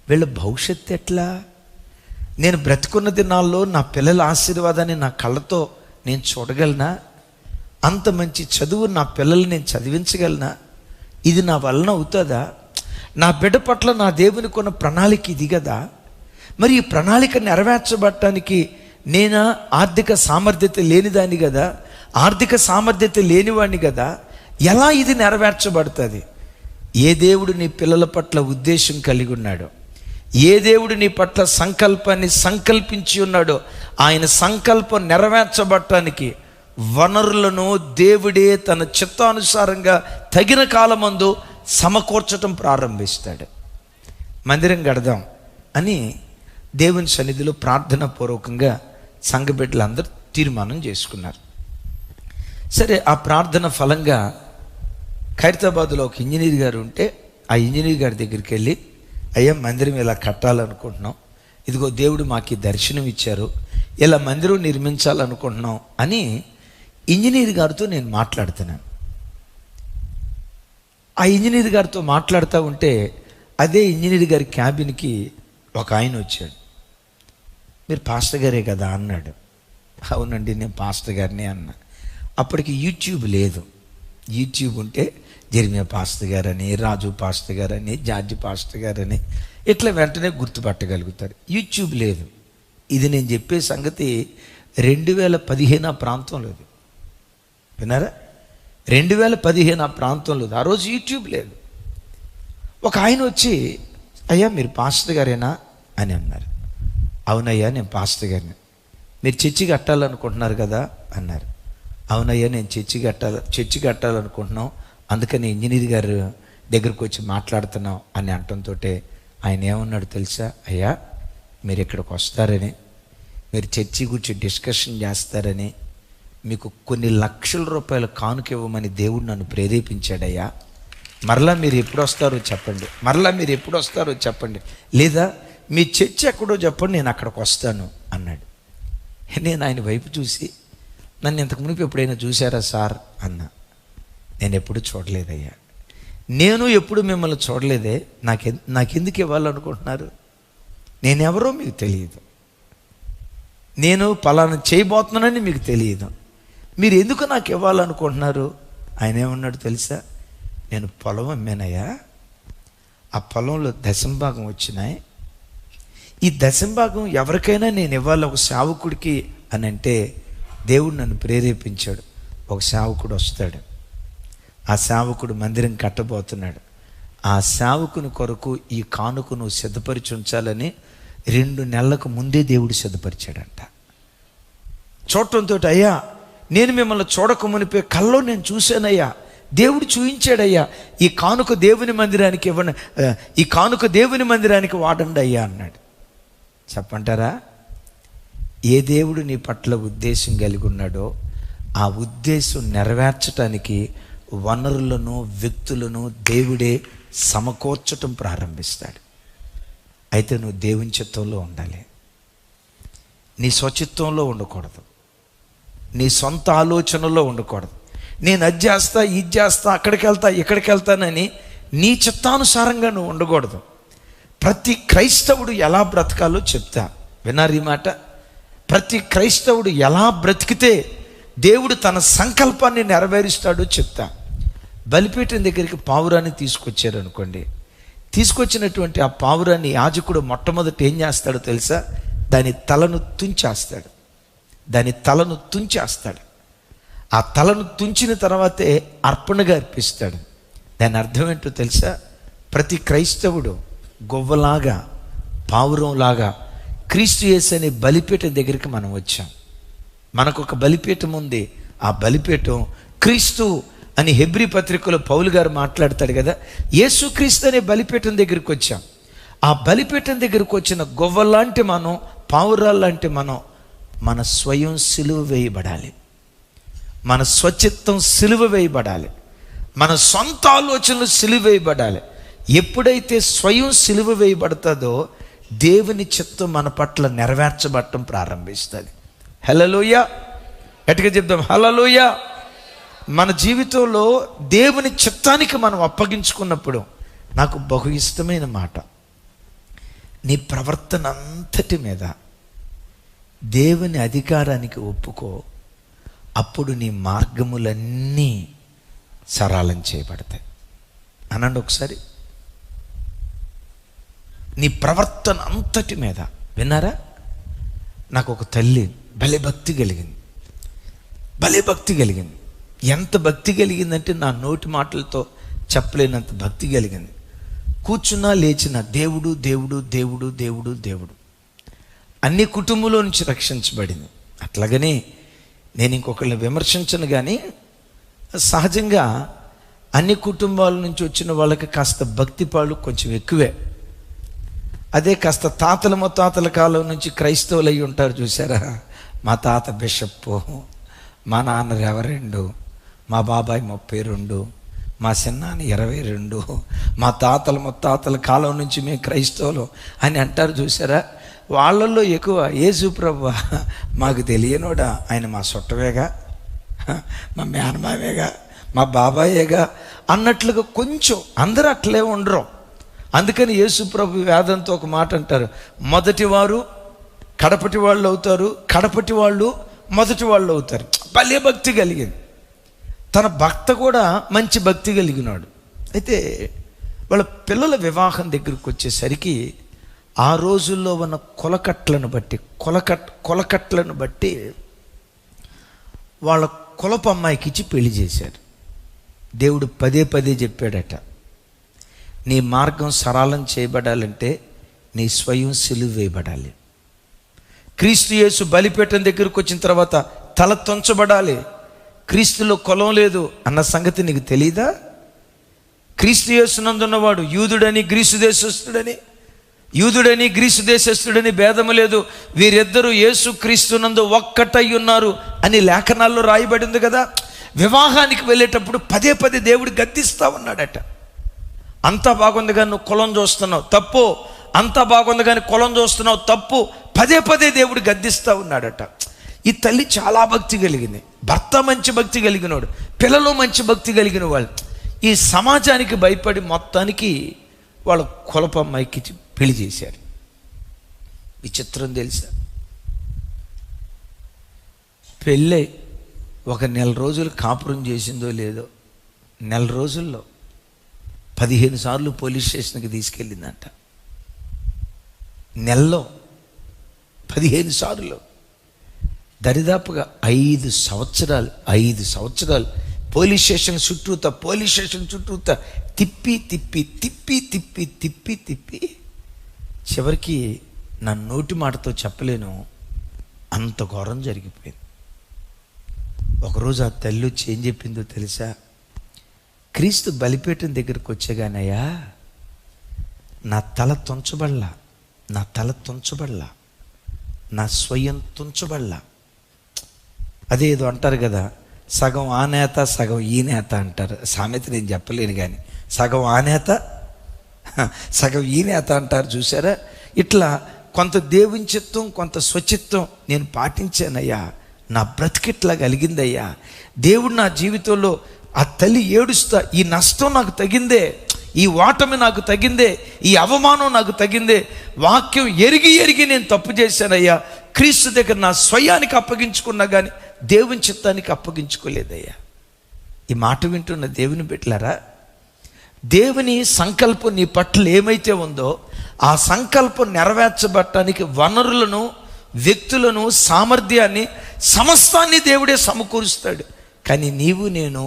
వీళ్ళ భవిష్యత్తు ఎట్లా? నేను బ్రతికున్న దినాల్లో నా పిల్లల ఆశీర్వాదాన్ని నా కళ్ళతో నేను చూడగలనా? అంత మంచి చదువు నా పిల్లల్ని నేను చదివించగలనా? ఇది నా వలన అవుతుందా? నా బిడ్డ పట్ల నా దేవునికి ఉన్న ప్రణాళిక ఇది కదా. మరి ఈ ప్రణాళిక నెరవేర్చబడటానికి నేను ఆర్థిక సామర్థ్యత లేనిదాన్ని కదా, ఆర్థిక సామర్థ్యత లేనివాడిని కదా. ఎలా ఇది నెరవేర్చబడుతుంది? ఏ దేవుడు నీ పిల్లల పట్ల ఉద్దేశం కలిగి ఉన్నాడో, ఏ దేవుడు నీ పట్ల సంకల్పాన్ని సంకల్పించి ఉన్నాడో, ఆయన సంకల్పం నెరవేర్చబడటానికి వనరులను దేవుడే తన చిత్తానుసారంగా తగిన కాలమందు సమకూర్చటం ప్రారంభిస్తాడు. మందిరం కడదాం అని దేవుని సన్నిధిలో ప్రార్థన పూర్వకంగా సంఘ బిడ్డలందరూ తీర్మానం చేసుకున్నారు. సరే, ఆ ప్రార్థన ఫలంగా ఖైరతాబాద్లో ఒక ఇంజనీర్ గారు ఉంటే ఆ ఇంజనీర్ గారి దగ్గరికి వెళ్ళి, అయ్యా మందిరం ఇలా కట్టాలనుకుంటున్నాం, ఇదిగో దేవుడు మాకు దర్శనం ఇచ్చారు, ఇలా మందిరం నిర్మించాలనుకుంటున్నాం అని ఇంజనీర్ గారితో నేను మాట్లాడుతున్నాను. ఆ ఇంజనీర్ గారితో మాట్లాడుతూ ఉంటే అదే ఇంజనీర్ గారి క్యాబిన్కి ఒక ఆయన వచ్చాడు. మీరు పాస్టర్ గారే కదా అన్నాడు. అవునండి, నేను పాస్టర్ గారిని అన్నా. అప్పటికి యూట్యూబ్ లేదు. యూట్యూబ్ ఉంటే జెర్మియా పాస్టర్ గారని, రాజు పాస్టర్ గారని, జార్జి పాస్టర్ గారని ఇట్లా వెంటనే గుర్తుపట్టగలుగుతారు. యూట్యూబ్ లేదు. ఇది నేను చెప్పే సంగతి 2015 ఆ ప్రాంతంలో. విన్నారా? 2015 ఆ ప్రాంతంలో. ఆ రోజు యూట్యూబ్ లేదు. ఒక ఆయన వచ్చి, అయ్యా మీరు పాస్టర్ గారేనా అని అన్నారు. అవునయ్యా నేను పాస్టర్ గారిని. మీరు చర్చి కట్టాలనుకుంటున్నారు కదా అన్నారు. అవునయ్యా నేను చర్చి కట్టాలనుకుంటున్నాం, అందుకని ఇంజనీర్ గారు దగ్గరకు వచ్చి మాట్లాడుతున్నాం అని అంటంతో ఆయన ఏమన్నాడు తెలుసా? అయ్యా మీరు ఇక్కడికి వస్తారని, మీరు చర్చి గురించి డిస్కషన్ చేస్తారని, మీకు కొన్ని లక్షల రూపాయల కానుక ఇవ్వమని దేవుడు నన్ను ప్రేరేపించాడయ్యా. మరలా మీరు ఎప్పుడు వస్తారో చెప్పండి, లేదా మీ చర్చి ఎక్కడో చెప్పండి, నేను అక్కడికి వస్తాను అన్నాడు. నేను ఆయన వైపు చూసి, నన్ను ఇంతకు మునుపు ఎప్పుడైనా చూశారా సార్ అన్నా. నేను ఎప్పుడు చూడలేదయ్యా. నేను ఎప్పుడు మిమ్మల్ని చూడలేదే. నాకెందుకు ఇవ్వాలనుకుంటున్నారు? నేనెవరో మీకు తెలియదు, నేను పలానా చేయబోతున్నానని మీకు తెలియదు, మీరు ఎందుకు నాకు ఇవ్వాలనుకుంటున్నారు? ఆయన ఏమన్నాడు తెలుసా? నేను పొలం అమ్మానయ్యా, ఆ పొలంలో దశంభాగం వచ్చినాయి, ఈ దశంభాగం ఎవరికైనా నేను ఇవ్వాలి ఒక సేవకుడికి అని అంటే దేవుడు నన్ను ప్రేరేపించాడు. ఒక సేవకుడు వస్తాడు, ఆ సేవకుడు మందిరం కట్టబోతున్నాడు, ఆ సేవకుని కొరకు ఈ కానుక నువ్వు సిద్ధపరిచి ఉంచాలని 2 నెలలకు ముందే దేవుడు సిద్ధపరిచాడంట. చూడటంతో, అయ్యా నేను మిమ్మల్ని చూడక మునిపే కల్లో నేను చూశానయ్యా, దేవుడు చూయించాడయ్యా, ఈ కానుక దేవుని మందిరానికి ఇవ్వండి, ఈ కానుక దేవుని మందిరానికి వాడండి అయ్యా అన్నాడు. చెప్పంటారా? ఏ దేవుడు నీ పట్ల ఉద్దేశం కలిగి ఉన్నాడో ఆ ఉద్దేశం నెరవేర్చటానికి వనరులను, వ్యక్తులను దేవుడే సమకూర్చటం ప్రారంభిస్తాడు. అయితే నువ్వు దేవుని చిత్తంలో ఉండాలి, నీ స్వచిత్తంలో ఉండకూడదు, నీ సొంత ఆలోచనలో ఉండకూడదు. నేను అది చేస్తా, ఇది చేస్తా, అక్కడికి వెళ్తా, ఇక్కడికి వెళ్తానని నీ చిత్తానుసారంగా నువ్వు ఉండకూడదు. ప్రతి క్రైస్తవుడు ఎలా బ్రతకాలో చెప్తా. విన్నారు ఈ మాట? ప్రతి క్రైస్తవుడు ఎలా బ్రతికితే దేవుడు తన సంకల్పాన్ని నెరవేరుస్తాడో చెప్తా. బలిపీఠం దగ్గరికి పావురాన్ని తీసుకొచ్చారు అనుకోండి, తీసుకొచ్చినటువంటి ఆ పావురాన్ని యాజకుడు మొట్టమొదట ఏం చేస్తాడో తెలుసా? దాని తలను తుంచేస్తాడు. దాని తలను తుంచేస్తాడు. ఆ తలను తుంచిన తర్వాతే అర్పణగా అర్పిస్తాడు. దాని అర్థం ఏంటో తెలుసా? ప్రతి క్రైస్తవుడు గొవ్వలాగా, పావురంలాగా క్రీస్తు యేసు అనే బలిపీఠం దగ్గరికి మనం వచ్చాం. మనకు ఒక బలిపీఠం ఉంది. ఆ బలిపీఠం క్రీస్తు అని హెబ్రీ పత్రికలో పౌలు గారు మాట్లాడతాడు కదా. యేసు క్రీస్తు అనే బలిపీఠం దగ్గరికి వచ్చాం. ఆ బలిపీఠం దగ్గరికి వచ్చిన గొవ్వలాంటి మనం, పావురాల్లాంటి మనం, మన స్వయం సిలువ వేయబడాలి. మన స్వచిత్తం సిలువ వేయబడాలి. మన సొంత ఆలోచనలు సిలువ వేయబడాలి. ఎప్పుడైతే స్వయం సిలువ వేయబడుతుందో దేవుని చిత్తం మన పట్ల నెరవేర్చబడటం ప్రారంభిస్తుంది. హల్లెలూయా, గట్టిగా చెప్దాం హల్లెలూయా. మన జీవితంలో దేవుని చిత్తానికి మనం అప్పగించుకున్నప్పుడు నాకు బహు ఇష్టమైన మాట, నీ ప్రవర్తన అంతటి మీద దేవుని అధికారానికి ఒప్పుకో, అప్పుడు నీ మార్గములన్నీ సరళం చేయబడతాయి. అనండి ఒకసారి, నీ ప్రవర్తన అంతటి మీద. విన్నారా? నాకు ఒక తల్లి భలే భక్తి కలిగింది. ఎంత భక్తి కలిగిందంటే నా నోటి మాటలతో చెప్పలేనంత భక్తి కలిగింది. కూర్చున్నా లేచినా దేవుడు దేవుడు దేవుడు దేవుడు దేవుడు. అన్ని కుటుంబంలో నుంచి రక్షించబడింది. అట్లాగనే నేను ఇంకొకరిని విమర్శించను, కానీ సహజంగా అన్ని కుటుంబాల నుంచి వచ్చిన వాళ్ళకి కాస్త భక్తి పాలు కొంచెం ఎక్కువే. అదే కాస్త తాతల ముత్తాతల కాలం నుంచి క్రైస్తవులు అయి ఉంటారు చూసారా. మా తాత బిషప్పు, మా నాన్న రెవరెండు, మా బాబాయ్ 32, మా చిన్నాన్న 22, మా తాతల ముత్తాతల కాలం నుంచి మేము క్రైస్తవులు అని అంటారు చూసారా. వాళ్ళల్లో ఎక్కువ యేసు ప్రభువా మాకు తెలియనోడా, ఆయన మా చుట్టవేగా, మా మేనమావేగా, మా బాబాయేగా అన్నట్లుగా కొంచెం అందరూ అట్లే ఉండరు. అందుకని యేసు ప్రభు వేదంతో ఒక మాట అంటారు, మొదటి వారు కడపటి వాళ్ళు అవుతారు, కడపటి వాళ్ళు మొదటి వాళ్ళు అవుతారు. భలే భక్తి కలిగింది. తన భర్త కూడా మంచి భక్తి కలిగినాడు. అయితే వాళ్ళ పిల్లల వివాహం దగ్గరికి వచ్చేసరికి ఆ రోజుల్లో ఉన్న కొలకట్లను బట్టి వాళ్ళ కులపు అమ్మాయికి ఇచ్చి పెళ్లి చేశారు. దేవుడు పదే పదే చెప్పాడట, నీ మార్గం సరళం చేయబడాలంటే నీ స్వయం సిలువ వేయబడాలి. క్రీస్తు యేసు బలిపీఠం దగ్గరకు వచ్చిన తర్వాత తల తొంచబడాలి. క్రీస్తులో కులం లేదు అన్న సంగతి నీకు తెలీదా? క్రీస్తు యేసునందున్నవాడు యూదుడని గ్రీసు దేశస్థుడని భేదము లేదు, వీరిద్దరూ యేసు క్రీస్తునందు ఒక్కటై ఉన్నారు అని లేఖనాల్లో రాయబడింది కదా. వివాహానికి వెళ్ళేటప్పుడు పదే పదే దేవుడు గద్దిస్తా ఉన్నాడట. అంతా బాగుంది కానీ నువ్వు కులం చూస్తున్నావు తప్పు, అంతా బాగుంది కానీ కులం చూస్తున్నావు తప్పు, పదే పదే దేవుడు గద్దిస్తూ ఉన్నాడట. ఈ తల్లి చాలా భక్తి కలిగింది, భర్త మంచి భక్తి కలిగినోడు, పిల్లలు మంచి భక్తి కలిగిన వాళ్ళు. ఈ సమాజానికి భయపడి మొత్తానికి వాళ్ళ కులపు అమ్మాయికి పెళ్లి చేశారు. విచిత్రం తెలుసా, పెళ్ళై ఒక నెల రోజులు కాపురం చేసిందో లేదో, నెల రోజుల్లో 15 సార్లు పోలీస్ స్టేషన్కి తీసుకెళ్ళిందంట. నెలలో 15 సార్లు, దరిదాపుగా 5 సంవత్సరాలు పోలీస్ స్టేషన్ చుట్టూతా తిప్పి చివరికి నా నోటి మాటతో చెప్పలేను, అంత ఘోరం జరిగిపోయింది. ఒకరోజు ఆ తల్లి వచ్చి ఏం చెప్పిందో తెలుసా? క్రీస్తు బలిపీఠం దగ్గరికి వచ్చేగానయ్యా నా తల తుంచబడలా, నా స్వయం తుంచబడలా. అదేదో అంటారు కదా, సగం ఆ నేత సగం ఈ నేత అంటారు. సామెత నేను చెప్పలేను కానీ సగం ఆ నేత సగం ఈ నేత అంటారు చూసారా. ఇట్లా కొంత దేవుని చిత్తం కొంత స్వచిత్తం నేను పాటించానయ్యా, నా బ్రతికిట్లా కలిగిందయ్యా. దేవుడు నా జీవితంలో, ఆ తల్లి ఏడుస్తా, ఈ నష్టం నాకు తగిందే, ఈ ఓటమి నాకు తగిందే, ఈ అవమానం నాకు తగిందే, వాక్యం ఎరిగి నేను తప్పు చేశానయ్యా, క్రీస్తు దగ్గర నా స్వయానికి అప్పగించుకున్నా కానీ దేవుని చిత్తానికి అప్పగించుకోలేదయ్యా. ఈ మాట వింటున్న దేవుని బిడ్డలారా, దేవుని సంకల్పం నీ పట్ల ఏమైతే ఉందో ఆ సంకల్పం నెరవేర్చబడటానికి వనరులను, వ్యక్తులను, సామర్థ్యాన్ని, సమస్తాన్ని దేవుడే సమకూరుస్తాడు. కానీ నీవు నేను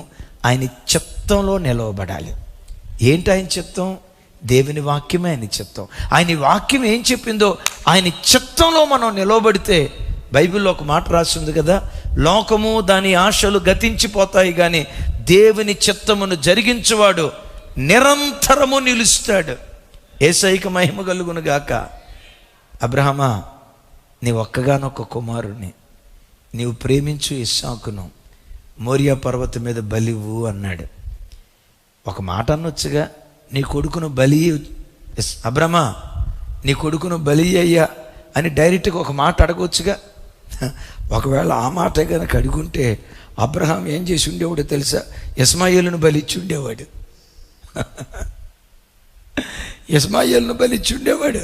ఆయన చిత్తంలో నిలవబడాలి. ఏంటి ఆయన చిత్తం? దేవుని వాక్యమే ఆయన చిత్తం. ఆయన వాక్యం ఏం చెప్పిందో ఆయన చిత్తంలో మనం నిలవబడితే, బైబిల్లో ఒక మాట రాసి ఉంది కదా, లోకము దాని ఆశలు గతించిపోతాయి కానీ దేవుని చిత్తమును జరిగించువాడు నిరంతరము నిలుస్తాడు. యేసయ్యకు మహిమ కలుగును గాక. అబ్రహమా, నీ ఒక్కగానొక్క కుమారుని నీవు ప్రేమించు ఇస్సాకును మోరియా పర్వతం మీద బలివ్వు అన్నాడు. ఒక మాట అనొచ్చుగా, నీ కొడుకును బలి, అబ్రహమా నీ కొడుకును బలి అయ్యా అని డైరెక్ట్గా ఒక మాట అడగవచ్చుగా. ఒకవేళ ఆ మాట కనుక అడుగుంటే అబ్రహాం ఏం చేసి ఉండేవాడు తెలుసా? ఇస్మాయిలును బలిచ్చి ఉండేవాడు. ఇస్మాయిలును బలిచ్చి ఉండేవాడు.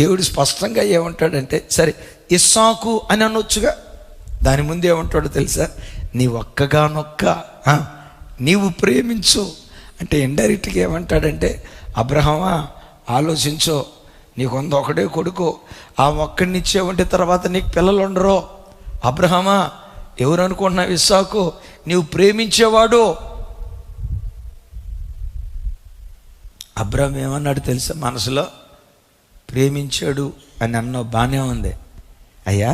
దేవుడు స్పష్టంగా ఏమంటాడంటే, సరే ఇస్సాకు అని అనొచ్చుగా, దాని ముందు ఏమంటాడో తెలుసా? నీ ఒక్కగానొక్క నీవు ప్రేమించు అంటే ఇండైరెక్ట్గా ఏమంటాడంటే, అబ్రహమా ఆలోచించో, నీకు ఒకడే కొడుకు, ఆ ఒక్కడిని ఇచ్చేవంటే తర్వాత నీకు పిల్లలు ఉండరు. అబ్రహమా ఎవరు అనుకుంటున్నావు? ఇస్సాకు నీవు ప్రేమించేవాడు. అబ్రహం ఏమన్నాడు తెలుసా? మనసులో ప్రేమించాడు అని అన్నావు, బాగానే ఉంది అయ్యా.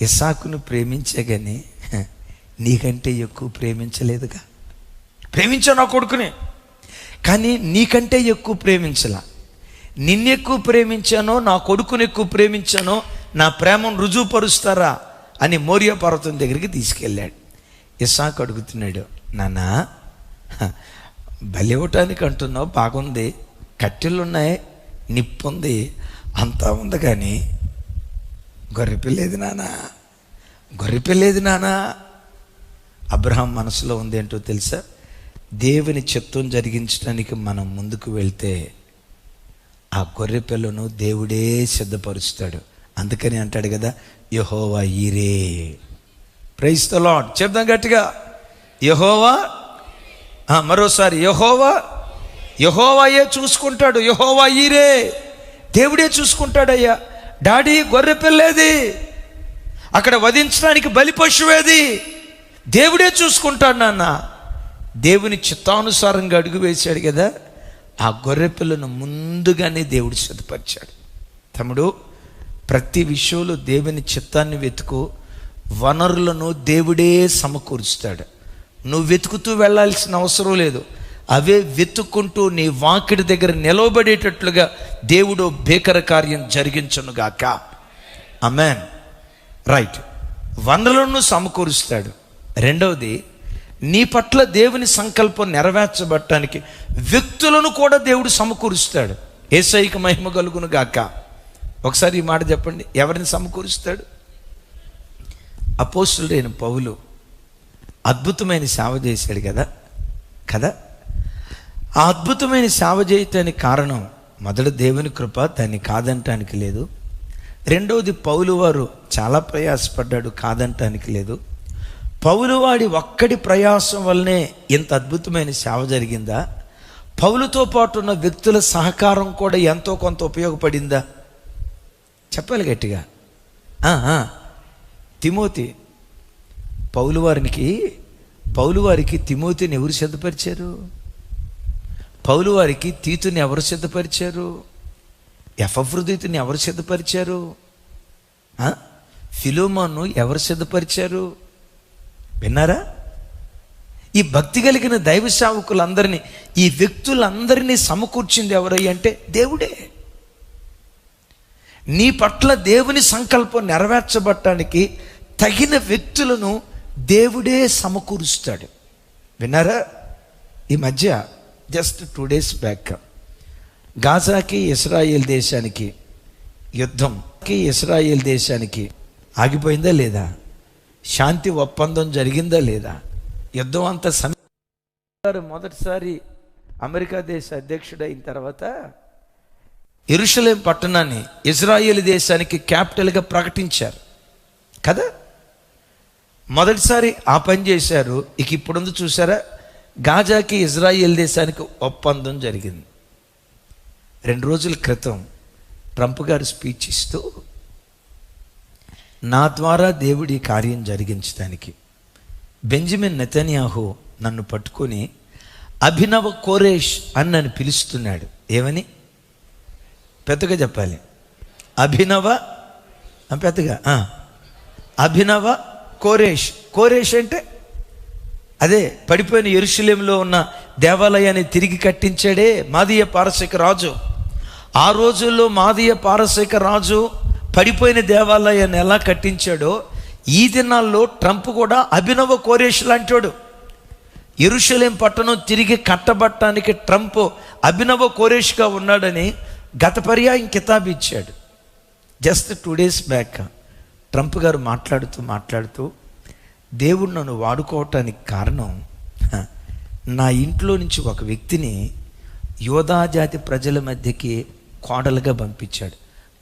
ఇస్సాకును ప్రేమించే కానీ నీకంటే ఎక్కువ ప్రేమించలేదుగా. ప్రేమించాను నా కొడుకుని, కానీ నీకంటే ఎక్కువ ప్రేమించలా. నిన్నెక్కువ ప్రేమించానో నా కొడుకుని ఎక్కువ ప్రేమించానో నా ప్రేమను రుజువుపరుస్తారా అని మోరియా పర్వతం దగ్గరికి తీసుకెళ్ళాడు. ఇస్సాకు అడుగుతున్నాడు, నాన్న బలి ఇవ్వటానికి అంటున్నావు, బాగుంది, కట్టెలు ఉన్నాయి, నిప్పు ఉంది, అంతా ఉంది, కానీ గొర్రెపిల్లేది నానా, గొర్రెపిల్లేది నానా. అబ్రహాం మనసులో ఉంది ఏంటో తెలుసా? దేవుని చిత్తం జరిగించడానికి మనం ముందుకు వెళ్తే ఆ గొర్రె పిల్లను దేవుడే సిద్ధపరుస్తాడు. అందుకని అంటాడు కదా, యెహోవా ఈరే. Praise the lord. చెప్దాం గట్టిగా, యెహోవా. మరోసారి యెహోవాయే చూసుకుంటాడు. యెహోవా ఈరే, దేవుడే చూసుకుంటాడయ్యా. డాడీ గొర్రె పిల్లేది, అక్కడ వధించడానికి బలి పశువేది, దేవుడే చూసుకుంటాడు నాన్న. దేవుని చిత్తానుసారంగా అడుగు వేశాడు కదా, ఆ గొర్రె పిల్లను ముందుగానే దేవుడు సిద్ధపరిచాడు. తమ్ముడు, ప్రతి విషయంలో దేవుని చిత్తాన్ని వెతుకు, వనరులను దేవుడే సమకూరుస్తాడు. నువ్వు వెతుకుతూ వెళ్ళాల్సిన అవసరం లేదు. అవే వెతుక్కుంటూ నీ వాకిడి దగ్గర నిలవబడేటట్లుగా దేవుడు భీకర కార్యం జరిగించునుగాక. ఆమేన్. రైట్. వనరులను సమకూరుస్తాడు. రెండవది, నీ పట్ల దేవుని సంకల్పం నెరవేర్చబడటానికి వ్యక్తులను కూడా దేవుడు సమకూరుస్తాడు. యేసయ్యకు మహిమ కలుగును గాక. ఒకసారి ఈ మాట చెప్పండి, ఎవరిని సమకూరుస్తాడు? అపోస్తలుడైన పౌలు అద్భుతమైన సేవ చేశాడు కదా. ఆ అద్భుతమైన సేవ చేయటానికి కారణం మొదట దేవుని కృప, దాన్ని కాదంటానికి లేదు. రెండవది పౌలు వారు చాలా ప్రయాసపడ్డాడు, కాదంటానికి లేదు. పౌలు వాడి ఒక్కడి ప్రయాసం వల్లనే ఇంత అద్భుతమైన సేవ జరిగిందా? పౌలుతో పాటు ఉన్న వ్యక్తుల సహకారం కూడా ఎంతో కొంత ఉపయోగపడిందా? చెప్పాలి గట్టిగా. తిమోతి, పౌలు వారికి తిమోతిని ఎవరు సిద్ధపరిచారు? పౌలు వారికి తీతుని ఎవరు సిద్ధపరిచారు? ఎపఫ్రోదితుని ఎవరు సిద్ధపరిచారు? ఫిలోమోను ఎవరు సిద్ధపరిచారు? విన్నారా? ఈ భక్తి కలిగిన దైవ సేవకులందరినీ, ఈ వ్యక్తులందరినీ సమకూర్చింది ఎవరయ్య అంటే దేవుడే. నీ పట్ల దేవుని సంకల్పం నెరవేర్చబడటానికి తగిన వ్యక్తులను దేవుడే సమకూరుస్తాడు. విన్నారా? ఈ మధ్య జస్ట్ 2 days బ్యాక్ గాజాకి ఇశ్రాయేల్ దేశానికి యుద్ధం ఆగిపోయిందా లేదా? శాంతి ఒప్పందం జరిగిందా లేదా? యుద్ధం అంతా మొదటిసారి అమెరికా దేశ అధ్యక్షుడైన తర్వాత యెరూషలేం పట్టణాన్ని ఇజ్రాయేల్ దేశానికి క్యాపిటల్గా ప్రకటించారు కదా. మొదటిసారి ఆ పని చేశారు. ఇక ఇప్పుడుంది చూసారా, గాజాకి ఇజ్రాయేల్ దేశానికి ఒప్పందం జరిగింది. 2 రోజుల క్రితం ట్రంప్ గారు స్పీచ్ ఇస్తూ నా ద్వారా దేవుడి కార్యం జరిగించడానికి బెంజమిన్ నెతన్యాహు నన్ను పట్టుకొని అభినవ కోరేష్ అని నన్ను పిలుస్తున్నాడు. ఏమని? పెద్దగా చెప్పాలి. అభినవ కోరేష్. కోరేష్ అంటే అదే పడిపోయిన యెరూషలేములో ఉన్న దేవాలయాన్ని తిరిగి కట్టించాడే మాదీయ పారసీక రాజు. ఆ రోజుల్లో మాదీయ పారసీక రాజు పడిపోయిన దేవాలయాన్ని ఎలా కట్టించాడో ఈ దినాల్లో ట్రంప్ కూడా అభినవ కోరేష్ లాంటాడు. యెరూషలేం పట్టణం తిరిగి కట్టబట్టడానికి ట్రంప్ అభినవ కోరేష్గా ఉన్నాడని గత పర్యాయం కితాబు ఇచ్చాడు. జస్ట్ 2 days బ్యాక్ ట్రంప్ గారు మాట్లాడుతూ దేవుడు నన్ను వాడుకోవటానికి కారణం, నా ఇంట్లో నుంచి ఒక వ్యక్తిని యోధా జాతి ప్రజల మధ్యకి కోడలుగా పంపించాడు.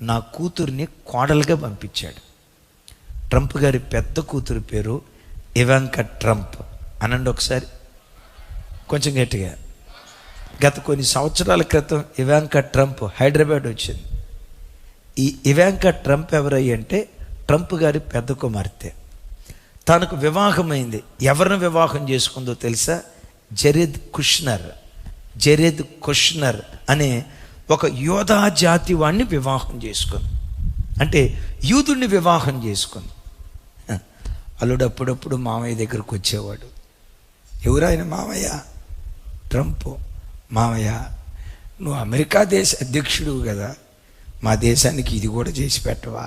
నా కూతుర్ని కోడలుగా పంపించాడు. ట్రంప్ గారి పెద్ద కూతురు పేరు ఇవాంకా ట్రంప్. అనండి ఒకసారి కొంచెం గట్టిగా. గత కొన్ని సంవత్సరాల క్రితం ఇవాంకా ట్రంప్ హైదరాబాద్ వచ్చింది. ఈ ఇవాంకా ట్రంప్ ఎవరయ్యి అంటే ట్రంప్ గారి పెద్ద కుమార్తె. తనకు వివాహమైంది. ఎవరిని వివాహం చేసుకుందో తెలుసా? జెరెద్ కుష్నర్ అనే ఒక యోధా జాతి వాడిని వివాహం చేసుకుంది. అంటే యూదుడిని వివాహం చేసుకుంది. అల్లుడు అప్పుడప్పుడు మామయ్య దగ్గరకు వచ్చేవాడు. ఎవరాయన? మామయ్య ట్రంప్. మామయ్య, నువ్వు అమెరికా దేశ అధ్యక్షుడు కదా, మా దేశానికి ఇది కూడా చేసి పెట్టవా?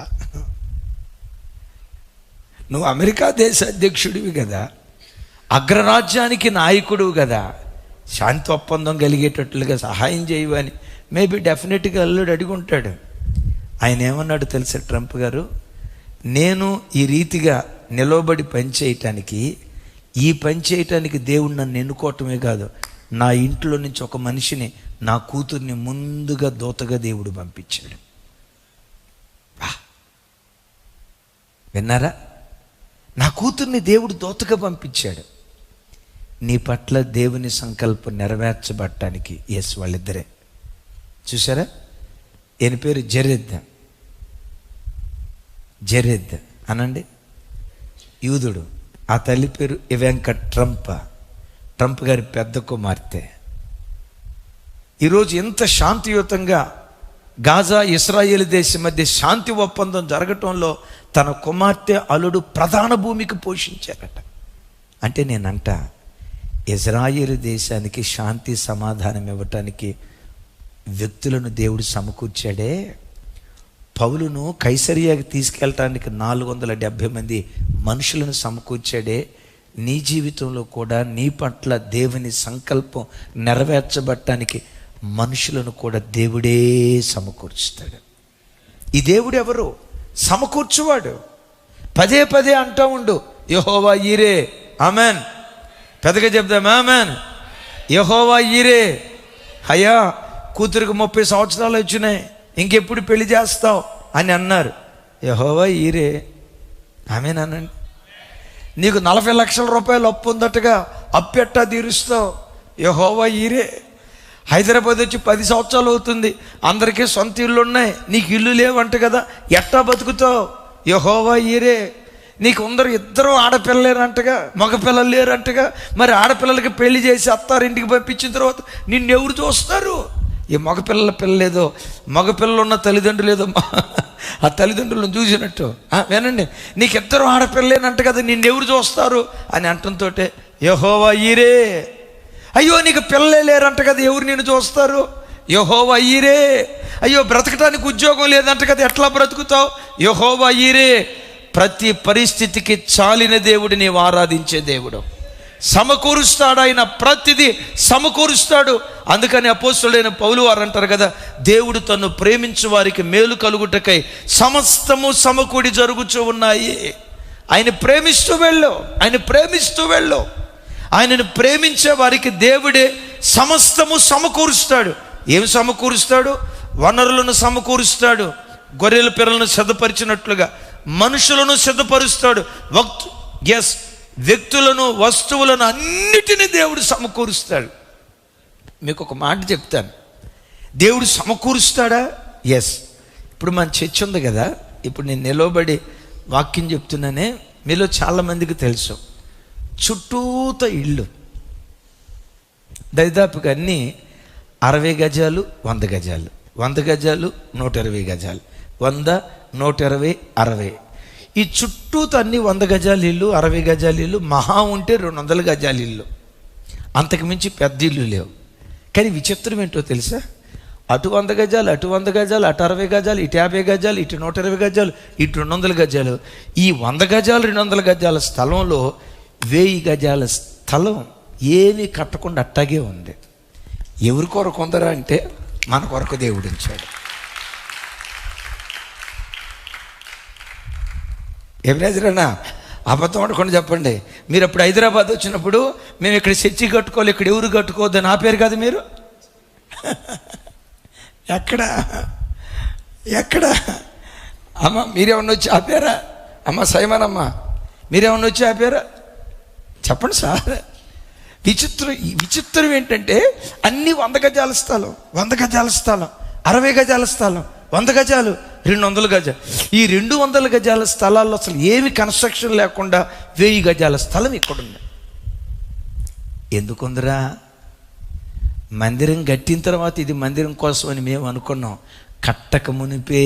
నువ్వు అమెరికా దేశ అధ్యక్షుడివి కదా, అగ్రరాజ్యానికి నాయకుడు కదా, శాంతి ఒప్పందం కలిగేటట్లుగా సహాయం చేయవని మేబీ డెఫినెట్గా అల్లుడు అడిగి ఉంటాడు. ఆయన ఏమన్నాడు తెలుసా ట్రంప్ గారు? నేను ఈ రీతిగా నిలవబడి పనిచేయటానికి, ఈ పని చేయటానికి దేవుడు నన్ను ఎన్నుకోవటమే కాదు, నా ఇంట్లో నుంచి ఒక మనిషిని, నా కూతుర్ని ముందుగా దూతగా దేవుడు పంపించాడు. విన్నారా? నా కూతుర్ని దేవుడు దూతగా పంపించాడు. నీ పట్ల దేవుని సంకల్పం నెరవేర్చబడటానికి. ఎస్, వాళ్ళిద్దరే. చూసారా? ఈయన పేరు జెరెద్ అనండి, యూదుడు. ఆ తల్లి పేరు ఇవాంకా ట్రంప్ గారి పెద్ద కుమార్తె. ఈరోజు ఎంత శాంతియుతంగా గాజా ఇస్రాయేల్ దేశం మధ్య శాంతి ఒప్పందం జరగటంలో తన కుమార్తె అల్లుడు ప్రధాన భూమికి పోషించారట. అంటే నేనంట, ఇజ్రాయేల్ దేశానికి శాంతి సమాధానం ఇవ్వటానికి వ్యక్తులను దేవుడు సమకూర్చాడే. పౌలును కైసరియాకి తీసుకెళ్ళటానికి 470 మంది మనుషులను సమకూర్చాడే. నీ జీవితంలో కూడా నీ పట్ల దేవుని సంకల్పం నెరవేర్చబడటానికి మనుషులను కూడా దేవుడే సమకూర్చుతాడు. ఈ దేవుడు ఎవరు? సమకూర్చువాడు. పదే పదే అంటూ ఉండు, యెహోవా ఈరే. ఆమెన్. పెద్దగా చెప్దాం, ఆమెన్. యెహోవా ఈరే. అయ్యా, కూతురికి 30 సంవత్సరాలు వచ్చినాయి, ఇంకెప్పుడు పెళ్లి చేస్తావు అని అన్నారు. యెహోవా ఈరే. ఆమెన్ అనండి. నీకు 40 లక్షల రూపాయలు అప్పు ఉందట్టుగా, అప్పు ఎట్టా తీరుస్తావు? యెహోవా ఈరే. హైదరాబాద్ వచ్చి 10 సంవత్సరాలు అవుతుంది, అందరికీ సొంత ఇళ్ళు ఉన్నాయి, నీకు ఇల్లు లేవంట కదా, ఎట్టా బతుకుతావు? యెహోవా ఈరే. నీకు ఇద్దరు ఆడపిల్లలు లేరంటగా, మగపిల్లలు లేరంటగా, మరి ఆడపిల్లలకి పెళ్లి చేసి అత్తారింటికి పంపించిన తర్వాత నిన్నెవరు చూస్తారు? ఈ మగపిల్లలేదో, మగపిల్లలు ఉన్న తల్లిదండ్రులేదో ఆ తల్లిదండ్రులను చూసినట్టు వినండి, నీకు ఇద్దరు ఆడపిల్లలేనంట కదా, నిన్నెవరు చూస్తారు అని అంటంతో యెహోవా ఈరే. అయ్యో, నీకు పిల్లలే లేరంట కదా, ఎవరు నిన్ను చూస్తారు? యెహోవా ఈరే. అయ్యో, బ్రతకటానికి ఉద్యోగం లేదంట కదా, ఎట్లా బ్రతుకుతావు? యెహోవా ఈరే. ప్రతి పరిస్థితికి చాలిన దేవుడు నీవు ఆరాధించే దేవుడు. సమకూరుస్తాడు ఆయన, ప్రతిదీ సమకూరుస్తాడు. అందుకని అపోస్తలుడైన పౌలు వారు అంటారు కదా, దేవుడు తను ప్రేమించు వారికి మేలు కలుగుటకై సమస్తము సమకూడి జరుగుతూ ఉన్నాయి. ఆయన ప్రేమిస్తూ వెళ్ళు, ఆయనను ప్రేమించే వారికి దేవుడే సమస్తము సమకూరుస్తాడు. ఏమి సమకూరుస్తాడు? వనరులను సమకూరుస్తాడు. గొర్రెల పిల్లలను సిద్ధపరిచినట్లుగా మనుషులను సిద్ధపరుస్తాడు. వ్యక్తులను, వస్తువులను అన్నిటినీ దేవుడు సమకూరుస్తాడు. మీకు ఒక మాట చెప్తాను, దేవుడు సమకూరుస్తాడా? ఎస్. ఇప్పుడు మన చర్చ్ ఉంది కదా, ఇప్పుడు నేను నిలవబడి వాక్యం చెప్తున్నానే, మీలో చాలామందికి తెలుసు, చుట్టూత ఇళ్ళు దరిదాపుగా అన్నీ 60 గజాలు 100 గజాలు, 100 గజాలు 120 గజాలు, 100 120 60. ఈ చుట్టూత అన్ని 100 గజాల ఇల్లు, 60 గజాల ఇల్లు, మహా ఉంటే 200 గజాల ఇల్లు, అంతకుమించి పెద్ద ఇల్లు లేవు. కానీ విచిత్రం ఏంటో తెలుసా, అటు 100 గజాలు, అటు 100 గజాలు, అటు 60 గజాలు, ఇటు 50 గజాలు, ఇటు 120 గజాలు, ఇటు 200 గజాలు. ఈ 100 గజాలు 200 గజాల స్థలంలో 1000 గజాల స్థలం ఏమీ కట్టకుండా అట్టాగే ఉంది. ఎవరి కొరకు ఉందరా అంటే మన కొరకు దేవుడు ఉంచాడు. ఎవరైనా అబద్ధం ఆడకుండా చెప్పండి. మీరు అప్పుడు హైదరాబాద్ వచ్చినప్పుడు మేము ఇక్కడ చర్చి కట్టుకోవాలి, ఇక్కడ ఎవరు కట్టుకోవద్దు అని ఆపారు కదా మీరు. ఎక్కడ అమ్మ మీరేమన్నా వచ్చి ఆపారా? అమ్మ సైమన్ అమ్మ మీరేమన్నా వచ్చి ఆపారా? చెప్పండి సార్. విచిత్రం ఏంటంటే అన్నీ 100 గజాల స్థలం, 100 గజాల స్థలం, 60 గజాల స్థలం, 100 గజాలు, 200 గజాలు. ఈ 200 గజాల స్థలాల్లో అసలు ఏమి కన్స్ట్రక్షన్ లేకుండా 1000 గజాల స్థలం ఇక్కడుంది. ఎందుకుందిరా? మందిరం కట్టిన తర్వాత ఇది మందిరం కోసం అని మేము అనుకున్నాం. కట్టక మునిపే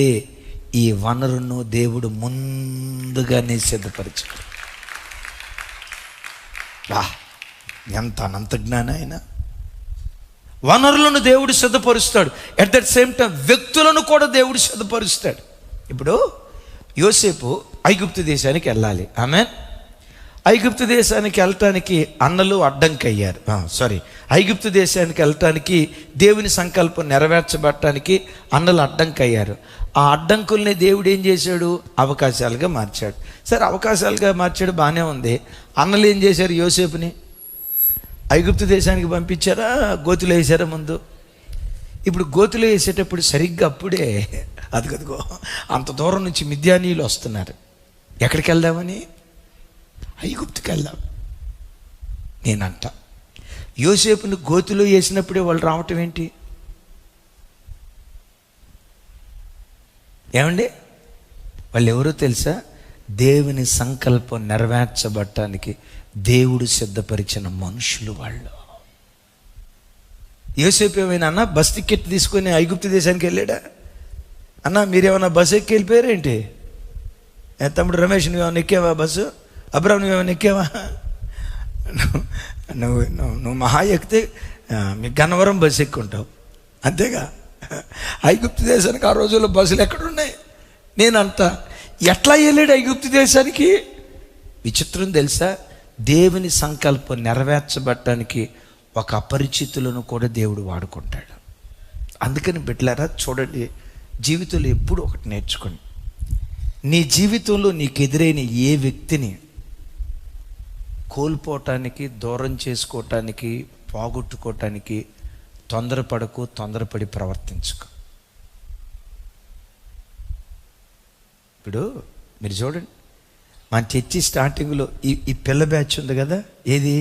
ఈ వనరును దేవుడు ముందుగానే సిద్ధపరిచాడు. ఎంత అనంత జ్ఞానం అయినా. వనరులను దేవుడు సిద్ధపరుస్తాడు, అట్ దట్ సేమ్ టైం వ్యక్తులను కూడా దేవుడు సిద్ధపరుస్తాడు. ఇప్పుడు యోసేపు ఐగుప్తు దేశానికి వెళ్ళాలి. ఆమెన్. ఐగుప్తు దేశానికి వెళ్ళటానికి అన్నలు అడ్డంకి అయ్యారు. ఐగుప్తు దేశానికి వెళ్ళటానికి దేవుని సంకల్పం నెరవేర్చబడటానికి అన్నలు అడ్డంకి అయ్యారు. ఆ అడ్డంకుల్ని దేవుడు ఏం చేశాడు? అవకాశాలుగా మార్చాడు. సరే, అవకాశాలుగా మార్చాడు, బాగానే ఉంది. అన్నలు ఏం చేశారు? యోసేపుని ఐగుప్తు దేశానికి పంపించారా, గోతులు వేసారా ముందు? ఇప్పుడు గోతులు వేసేటప్పుడు సరిగ్గా అప్పుడే అదిగదిగో అంత దూరం నుంచి మిద్యానీయులు వస్తున్నారు. ఎక్కడికి వెళ్దామని? ఐగుప్తుకి వెళ్దాం. నేనంట యోసేపుని గోతులో వేసినప్పుడే వాళ్ళు రావటం ఏంటి? ఏమండి, వాళ్ళు ఎవరో తెలుసా? దేవుని సంకల్పం నెరవేర్చబడటానికి దేవుడు సిద్ధపరిచిన మనుషులు వాళ్ళు. యోసేపు ఏమైనా అన్న బస్ టికెట్ తీసుకొని ఐగుప్తు దేశానికి వెళ్ళాడా? అన్న మీరేమన్నా బస్సు ఎక్కి వెళ్ళిపోయారా ఏంటి? తమ్ముడు రమేష్ నువ్వేమన్నా ఎక్కావా బస్సు? అబ్రాహం నువ్వేమన్నా ఎక్కావా? నువ్వు మహా ఎక్కితే మీ గన్నవరం బస్సు ఎక్కుంటావు, అంతేగా. ఐగుప్తు దేశానికి ఆ రోజుల్లో బస్సులు ఎక్కడున్నాయి? నేనంతా ఎట్లా వెళ్ళాడు ఐగుప్తు దేశానికి? విచిత్రం తెలుసా? దేవుని సంకల్పం నెరవేర్చబడటానికి ఒక అపరిచితులను కూడా దేవుడు వాడుకుంటాడు. అందుకని బిడ్డలారా చూడండి, జీవితంలో ఎప్పుడు ఒకటి నేర్చుకోండి. నీ జీవితంలో నీకు ఎదురైన ఏ వ్యక్తిని కోల్పోవటానికి, దూరం చేసుకోవటానికి, పోగొట్టుకోవటానికి తొందరపడకు, తొందరపడి ప్రవర్తించుకో. ఇప్పుడు మీరు చూడండి, మన చర్చి స్టార్టింగ్లో ఈ పిల్ల బ్యాచ్ ఉంది కదా, ఏది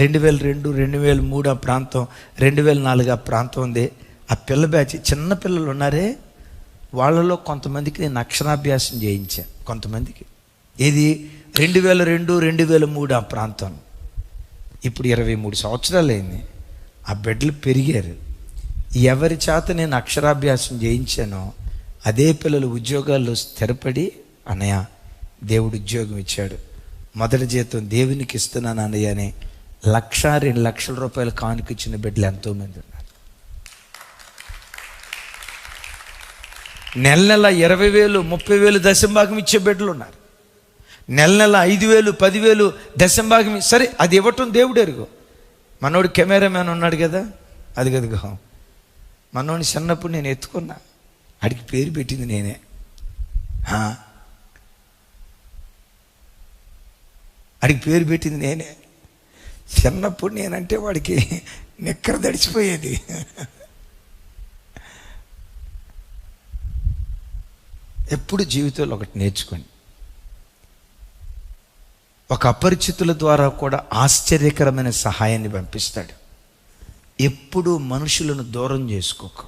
2002 2003 ఆ ప్రాంతం, 2004 ఆ ప్రాంతం ఉంది. ఆ పిల్ల బ్యాచ్ చిన్న పిల్లలు ఉన్నారే, వాళ్ళలో కొంతమందికి నేను అక్షరాభ్యాసం చేయించాను. కొంతమందికి ఏది 2002 2003 ఆ ప్రాంతం. ఇప్పుడు 23 సంవత్సరాలు అయింది. ఆ బిడ్డలు పెరిగారు. ఎవరి చేత నేను అక్షరాభ్యాసం చేయించానో అదే పిల్లలు ఉద్యోగాల్లో స్థిరపడి, అన్నయ్య దేవుడు ఉద్యోగం ఇచ్చాడు, మొదటి జీతం దేవునికి ఇస్తున్నాను అన్నయ్య అని 1,00,000 2 లక్షల రూపాయలు కానుకిచ్చిన బిడ్డలు ఎంతోమంది ఉన్నారు. నెల 20,000 30,000 దశంభాగం ఇచ్చే బిడ్డలు ఉన్నారు. నెల 5,000 10,000 దశంభాగం. సరే, అది ఇవ్వటం దేవుడు ఎరుగు. మనోడు కెమెరామ్యాన్ ఉన్నాడు కదా, అది కదుగో మనోడిని చిన్నప్పుడు నేను ఎత్తుకున్నా, అడిగి పేరు పెట్టింది నేనే. అడిగి పేరు పెట్టింది నేనే. చిన్నప్పుడు నేనంటే వాడికి నిక్కర దడిచిపోయేది. ఎప్పుడు జీవితంలో ఒకటి నేర్చుకోండి, ఒక అపరిచితుల ద్వారా కూడా ఆశ్చర్యకరమైన సహాయాన్ని పంపిస్తాడు. ఎప్పుడు మనుషులను దూరం చేసుకోకు.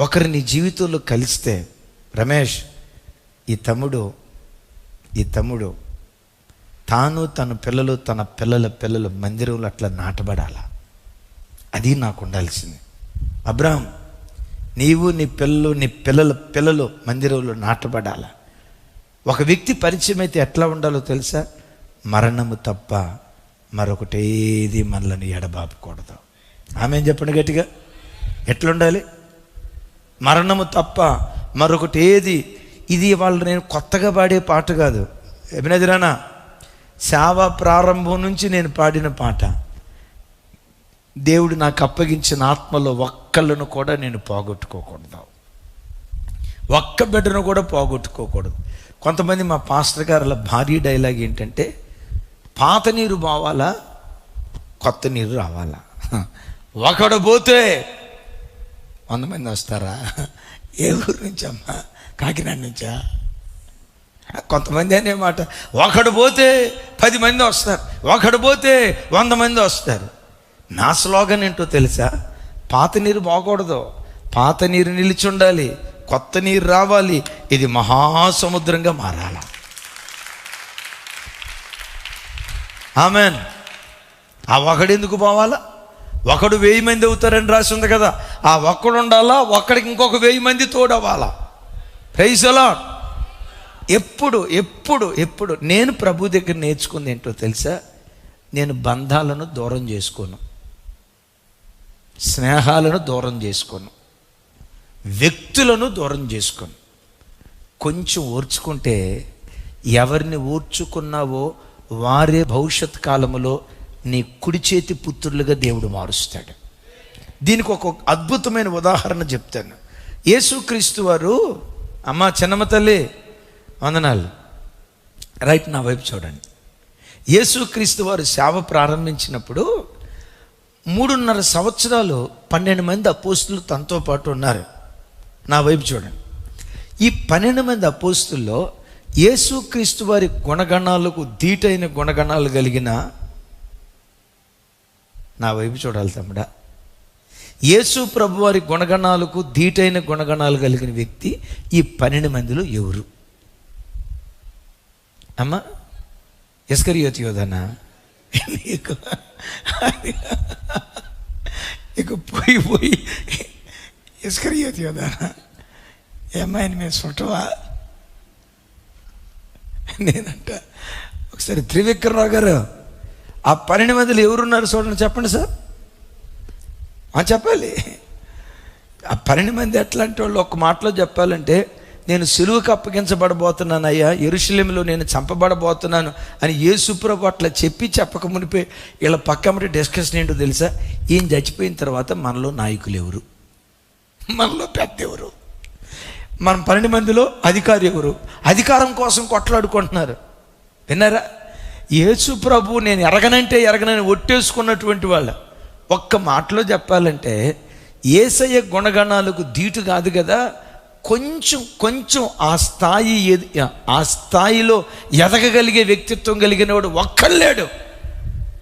ఒకరిని జీవితంలో కలిస్తే, రమేష్ ఈ తమ్ముడు ఈ తమ్ముడు తాను తన పిల్లలు తన పిల్లల మందిరంలో అట్లా నాటబడాల. అది నాకు ఉండాల్సింది. అబ్రాహం, నీవు నీ పిల్లలు మందిరంలో నాటబడాల. ఒక వ్యక్తి పరిచయం అయితే ఎట్లా ఉండాలో తెలుసా? మరణము తప్ప మరొకటేది మనల్ని ఎడబాపకూడదు. ఆమేన్ చెప్పండి గట్టిగా. ఎట్లుండాలి? మరణము తప్ప మరొకటి ఏది. ఇది వాళ్ళు నేను కొత్తగా పాడే పాట కాదు. ఎబినెజరానా, సేవ ప్రారంభం నుంచి నేను పాడిన పాట. దేవుడు నాకు అప్పగించిన ఆత్మలో ఒక్కళ్ళను కూడా నేను పోగొట్టుకోకూడదు, ఒక్క బిడ్డను కూడా పోగొట్టుకోకూడదు. కొంతమంది మా పాస్టర్ గారుల భారీ డైలాగ్ ఏంటంటే, పాత నీరు పోవాలా, కొత్త నీరు రావాలా. ఒకడు పోతే 100 మంది వస్తారా? ఏ ఊరు నుంచి అమ్మా? కాకినాడ నుంచా? కొంతమంది అనే మాట, ఒకడు పోతే 10 మంది వస్తారు, ఒకడు పోతే 100 మంది వస్తారు. నా స్లోగన్ ఏంటో తెలుసా? పాత నీరు పోకూడదు, పాత నీరు నిలిచి ఉండాలి, కొత్త నీరు రావాలి. ఇది మహాసముద్రంగా మారాల. ఆమెన్. ఆ ఒకడు ఎందుకు పోవాలా? ఒకడు 1000 మంది అవుతారని రాసి ఉంది కదా. ఆ ఒక్కడు ఉండాలా, ఒక్కడికి ఇంకొక 1000 మంది తోడవ్వాలా. Praise the lord. ఎప్పుడు నేను ప్రభు దగ్గర నేర్చుకుంది ఏంటో తెలుసా? నేను బంధాలను దూరం చేసుకోను, స్నేహాలను దూరం చేసుకోను, వ్యక్తులను దూరం చేసుకోను. కొంచెం ఓర్చుకుంటే ఎవరిని ఓర్చుకున్నావో వారే భవిష్యత్ కాలంలో నీ కుడి చేతి పుత్రులుగా దేవుడు మారుస్తాడు. దీనికి ఒక అద్భుతమైన ఉదాహరణ చెప్తాను. యేసుక్రీస్తు వారు, అమ్మ చిన్నమ్మ తల్లి వందనాలు, రైట్ నా వైపు చూడండి. యేసుక్రీస్తు వారు సేవ ప్రారంభించినప్పుడు 3.5 సంవత్సరాలు 12 మంది అపోస్తులు తనతో పాటు ఉన్నారు. నా వైపు చూడండి. ఈ 12 మంది అపోస్తుల్లో యేసుక్రీస్తు వారి గుణగణాలకు ధీటైన గుణగణాలు కలిగిన, నా వైపు చూడాలి తమ్ముడా, యేసు ప్రభు వారి గుణగణాలకు ధీటైన గుణగణాలు కలిగిన వ్యక్తి ఈ 12 మందిలో ఎవరు? అమ్మా, ఇస్కరియోతు యోధనా? నీకు పోయి ఇస్కరియోతు యోధనా? ఏమ్మాయిని మేము చుట్టవా? నేనంట ఒకసారి త్రివిక్రమరావు గారు, ఆ 12 మందిలో ఎవరున్నారు చూడండి, చెప్పండి సార్. చెప్పాలి. ఆ 12 మంది ఎట్లాంటి వాళ్ళు? ఒక మాటలో చెప్పాలంటే, నేను సిలువకు అప్పగించబడబోతున్నాను అయ్యా, యెరూషలేములో నేను చంపబడబోతున్నాను అని యేసుప్రభు అట్లా చెప్పక మునిపే వీళ్ళ పక్కమటి డిస్కషన్ ఏంటో తెలుసా? ఈయన చచ్చిపోయిన తర్వాత మనలో నాయకులు ఎవరు, మనలో పెద్ద ఎవరు, మన 12 మందిలో అధికారి ఎవరు, అధికారం కోసం కొట్లాడుకుంటున్నారు. విన్నారా? యేసు ప్రభు నేను ఎరగనని ఒట్టేసుకున్నటువంటి వాళ్ళ. ఒక్క మాటలో చెప్పాలంటే, యేసయ్య గుణగణాలకు ధీటు కాదు కదా, కొంచెం ఆ స్థాయిలో ఎదగగలిగే వ్యక్తిత్వం కలిగిన వాడు ఒక్కళ్ళేడు.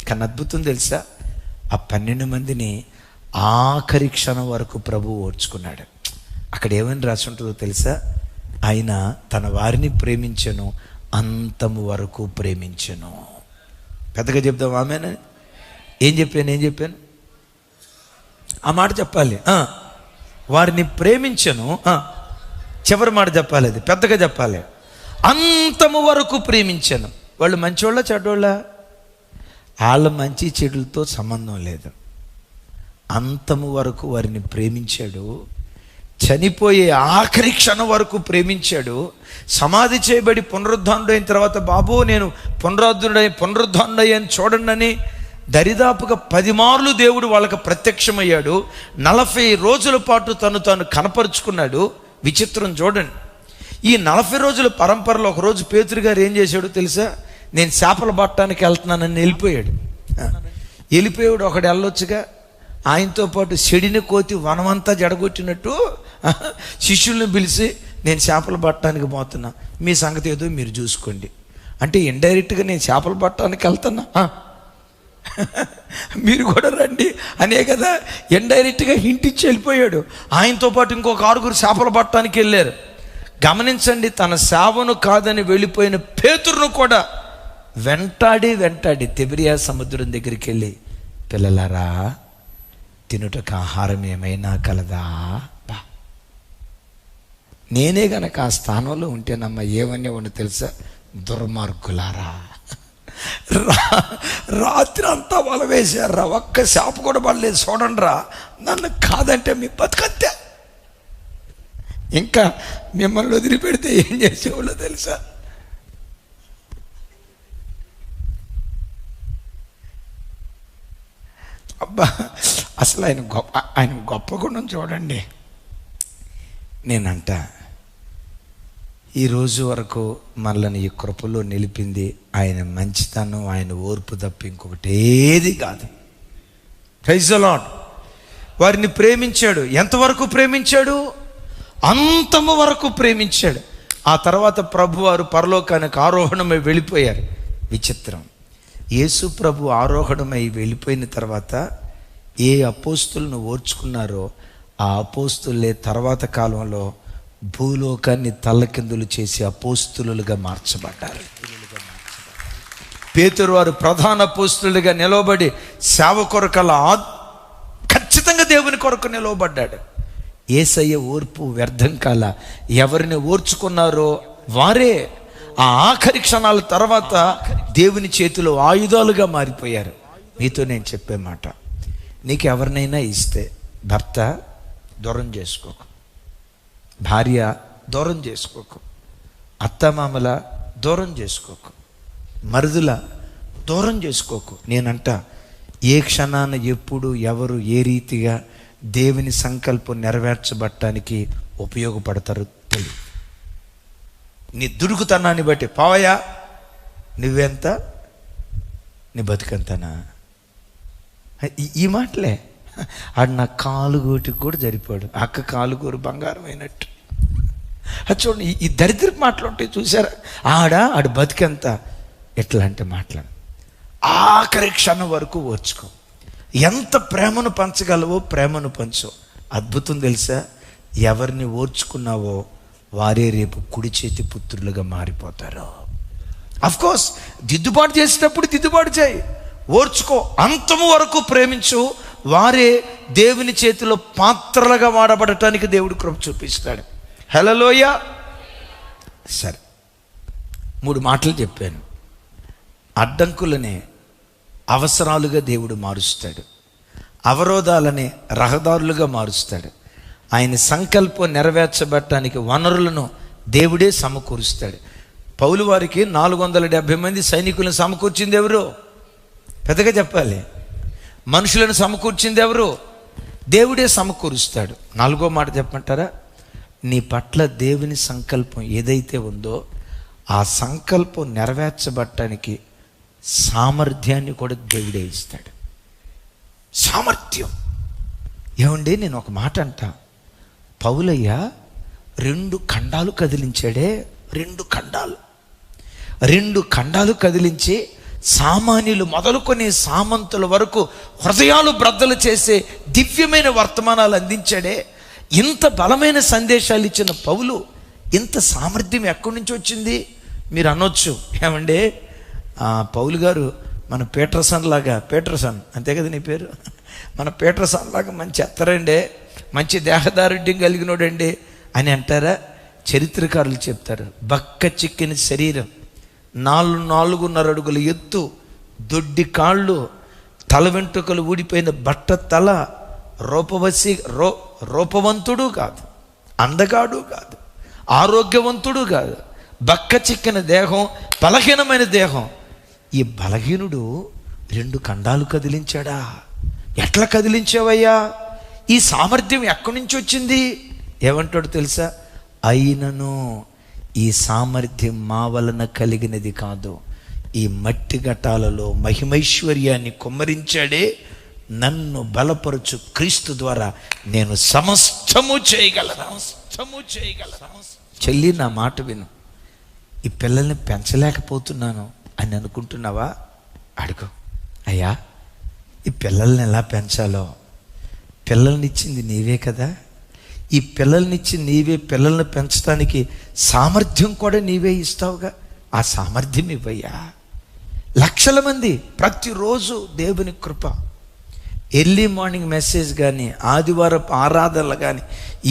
కానీ అద్భుతం తెలుసా? ఆ 12 మందిని ఆఖరి క్షణం వరకు ప్రభు ఓర్చుకున్నాడు. అక్కడ ఏమని రాసి ఉంటుందో తెలుసా? ఆయన తన వారిని ప్రేమించెను, అంతము వరకు ప్రేమించెను. పెద్దగా చెప్దాం ఆమెను. ఏం చెప్పాను? ఆ మాట చెప్పాలి. వారిని ప్రేమించెను. చివరి మాట చెప్పాలి, అది పెద్దగా చెప్పాలి. అంతము వరకు ప్రేమించెను. వాళ్ళు మంచోళ్ళ చెడ్డోళ్ళ? వాళ్ళ మంచి చెడులతో సంబంధం లేదు. అంతము వరకు వారిని ప్రేమించాడు. చనిపోయే ఆఖరి క్షణం వరకు ప్రేమించాడు. సమాధి చేయబడి పునరుద్ధానుడైన తర్వాత, బాబు నేను పునరుద్ధానుడయ్యాను చూడండి అని దరిదాపుగా 10 మార్లు దేవుడు వాళ్ళకి ప్రత్యక్షమయ్యాడు. 40 రోజుల పాటు తాను కనపరుచుకున్నాడు. విచిత్రం చూడండి. ఈ 40 రోజుల పరంపరలో ఒకరోజు పేతురు గారు ఏం చేశాడో తెలుసా? నేను చేపలు పట్టడానికి వెళ్తున్నానని వెళ్ళిపోయాడు. ఒకడు వెళ్ళొచ్చుగా. ఆయనతో పాటు చెడిని కోతి వనమంతా జడగొట్టినట్టు శిష్యుల్ని పిలిచి, నేను చేపలు పట్టడానికి పోతున్నా, మీ సంగతి ఏదో మీరు చూసుకోండి అంటే, ఇండైరెక్ట్గా నేను చేపలు పట్టడానికి వెళ్తున్నా, మీరు కూడా రండి అనే కదా ఇండైరెక్ట్గా హింట్ ఇచ్చి వెళ్ళిపోయాడు. ఆయనతో పాటు ఇంకొక 6 చేపలు పట్టడానికి వెళ్ళారు. గమనించండి, తన సేవను కాదని వెళ్ళిపోయిన పేతురును కూడా వెంటాడి తిబిరియా సముద్రం దగ్గరికి వెళ్ళి, పిల్లలారా తినుటకు ఆహారం ఏమైనా కలదా? నేనే గనక ఆ స్థానంలో ఉంటేనమ్మా ఏమనేవాడిని తెలుసా? దుర్మార్గులారా, రాత్రి అంతా వల వేశారా, ఒక్క చేప కూడా పడలేదు, చూడండి రా, నన్ను కాదంటే మీ బతుకంతే. ఇంకా మిమ్మల్ని వదిలిపెడితే ఏం చేసేవాళ్ళో తెలుసా? అబ్బా, అసలు ఆయన గొప్ప గుణం చూడండి. నేనంట ఈరోజు వరకు మనల్ని ఈ కృపలో నిలిపింది ఆయన మంచితనం, ఆయన ఓర్పు తప్ప ఇంకొకటి ఏది కాదు. Praise the Lord. వారిని ప్రేమించాడు. ఎంతవరకు ప్రేమించాడు? అంతము వరకు ప్రేమించాడు. ఆ తర్వాత ప్రభువారు పరలోకానికి ఆరోహణమై వెళ్ళిపోయారు. విచిత్రం, యేసు ప్రభు ఆరోహణమై వెళ్ళిపోయిన తర్వాత ఏ అపోస్తులను ఓర్చుకున్నారో ఆ అపోస్తులే తర్వాత కాలంలో భూలోకాన్ని తల్లకిందులు చేసి అపోస్తులుగా మార్చబడ్డారు. పేతురు వారు ప్రధాన అపోస్తులుగా నిలవబడి సేవ కొరకలా ఖచ్చితంగా దేవుని కొరకు నిలవబడ్డాడు. యేసయ్య ఓర్పు వ్యర్థం కాల. ఎవరిని ఓర్చుకున్నారో వారే ఆ ఆఖరి క్షణాల తర్వాత దేవుని చేతిలో ఆయుధాలుగా మారిపోయారు. మీతో నేను చెప్పే మాట, నీకు ఎవరినైనా ఇస్తే భర్త దూరం చేసుకోకు, భార్య దూరం చేసుకోకు, అత్తమామల దూరం చేసుకోకు, మరుదుల దూరం చేసుకోకు. నేనంట ఏ క్షణాన ఎప్పుడు ఎవరు ఏ రీతిగా దేవుని సంకల్పం నెరవేర్చబడటానికి ఉపయోగపడతారో తెలియదు. నీ దుడుకుతనాన్ని బట్టి, పావయ్యా నువ్వెంత, నీ బతుకంతనా, ఈ మాటలే. ఆడు నా కాలుగోటికి కూడా జరిపాడు, అక్క కాలుగోరు బంగారం అయినట్టు. అది చూడండి, ఈ దరిద్ర మాటలు ఉంటాయి చూసారా? ఆడు బతికెంత, ఎట్లాంటి మాట్లాడు. ఆఖరి క్షణం వరకు ఓర్చుకో. ఎంత ప్రేమను పంచగలవో ప్రేమను పంచు. అద్భుతం తెలుసా? ఎవరిని ఓర్చుకున్నావో వారే రేపు కుడి చేతి పుత్రులుగా మారిపోతారు. అఫ్కోర్స్ దిద్దుబాటు చేసేటప్పుడు దిద్దుబాటు చేయి, ఓర్చుకో, అంతము వరకు ప్రేమించు. వారే దేవుని చేతిలో పాత్రలుగా వాడబడటానికి దేవుడు కృప చూపిస్తాడు. హల్లెలూయా. సరే, 3 మాటలు చెప్పాను. అడ్డంకులనే అవసరాలుగా దేవుడు మారుస్తాడు, అవరోధాలని రహదారులుగా మారుస్తాడు. ఆయన సంకల్పం నెరవేర్చబడటానికి వనరులను దేవుడే సమకూరుస్తాడు. పౌలు వారికి 470 మంది సైనికులను సమకూర్చింది ఎవరు? పెద్దగా చెప్పాలి. మనుషులను సమకూర్చింది ఎవరు? దేవుడే సమకూరుస్తాడు. 4వ మాట చెప్పమంటారా? నీ పట్ల దేవుని సంకల్పం ఏదైతే ఉందో ఆ సంకల్పం నెరవేర్చబడటానికి సామర్థ్యాన్ని కూడా దేవుడే ఇస్తాడు. సామర్థ్యం ఏమండి, నేను ఒక మాట అంటా, పౌలయ్య 2 ఖండాలు కదిలించాడే, 2 ఖండాలు కదిలించి సామాన్యులు మొదలుకొని సామంతుల వరకు హృదయాలు బ్రద్దలు చేసే దివ్యమైన వర్తమానాలు అందించాడే. ఇంత బలమైన సందేశాలు ఇచ్చిన పౌలు ఇంత సామర్థ్యం ఎక్కడి నుంచి వచ్చింది? మీరు అనొచ్చు, ఏమండి పౌలు గారు మన పీటర్సన్ అంతే కదా నీ పేరు, మన పీటర్సన్ లాగా మంచి ఎత్తరండే, మంచి దేహదారుఢ్యం కలిగినోడండి అని అంటారా? చరిత్రకారులు చెప్తారు, బక్క చిక్కిన శరీరం, 4.5 అడుగుల ఎత్తు, దొడ్డి కాళ్ళు, తల వెంట్రుకలు ఊడిపోయిన బట్ట తల, రూపవంతుడు కాదు, అందగాడు కాదు, ఆరోగ్యవంతుడు కాదు, బక్క చిక్కిన దేహం, బలహీనమైన దేహం. ఈ బలహీనుడు 2 ఖండాలు కదిలించాడా? ఎట్లా కదిలించావయ్యా? ఈ సామర్థ్యం ఎక్కడి నుంచి వచ్చింది? ఏమంటాడు తెలుసా? అయినను ఈ సామర్థ్యం మా వలన కలిగినది కాదు, ఈ మట్టి ఘటాలలో మహిమైశ్వర్యాన్ని కుమ్మరించాడే, నన్ను బలపరచు క్రీస్తు ద్వారా నేను సమస్తము చేయగలను. చెల్లి, నా మాట విను. ఈ పిల్లల్ని పెంచలేకపోతున్నాను అని అనుకుంటున్నావా? అడుగు, అయ్యా ఈ పిల్లల్ని ఎలా పెంచాలో, పిల్లల్ని ఇచ్చింది నీవే కదా, ఈ పిల్లల్నిచ్చి నీవే పిల్లల్ని పెంచడానికి సామర్థ్యం కూడా నీవే ఇస్తావుగా, ఆ సామర్థ్యం ఇవ్వయ్యా. లక్షల మంది ప్రతిరోజు దేవుని కృప, ఎర్లీ మార్నింగ్ మెసేజ్ కానీ, ఆదివారపు ఆరాధనలు కానీ,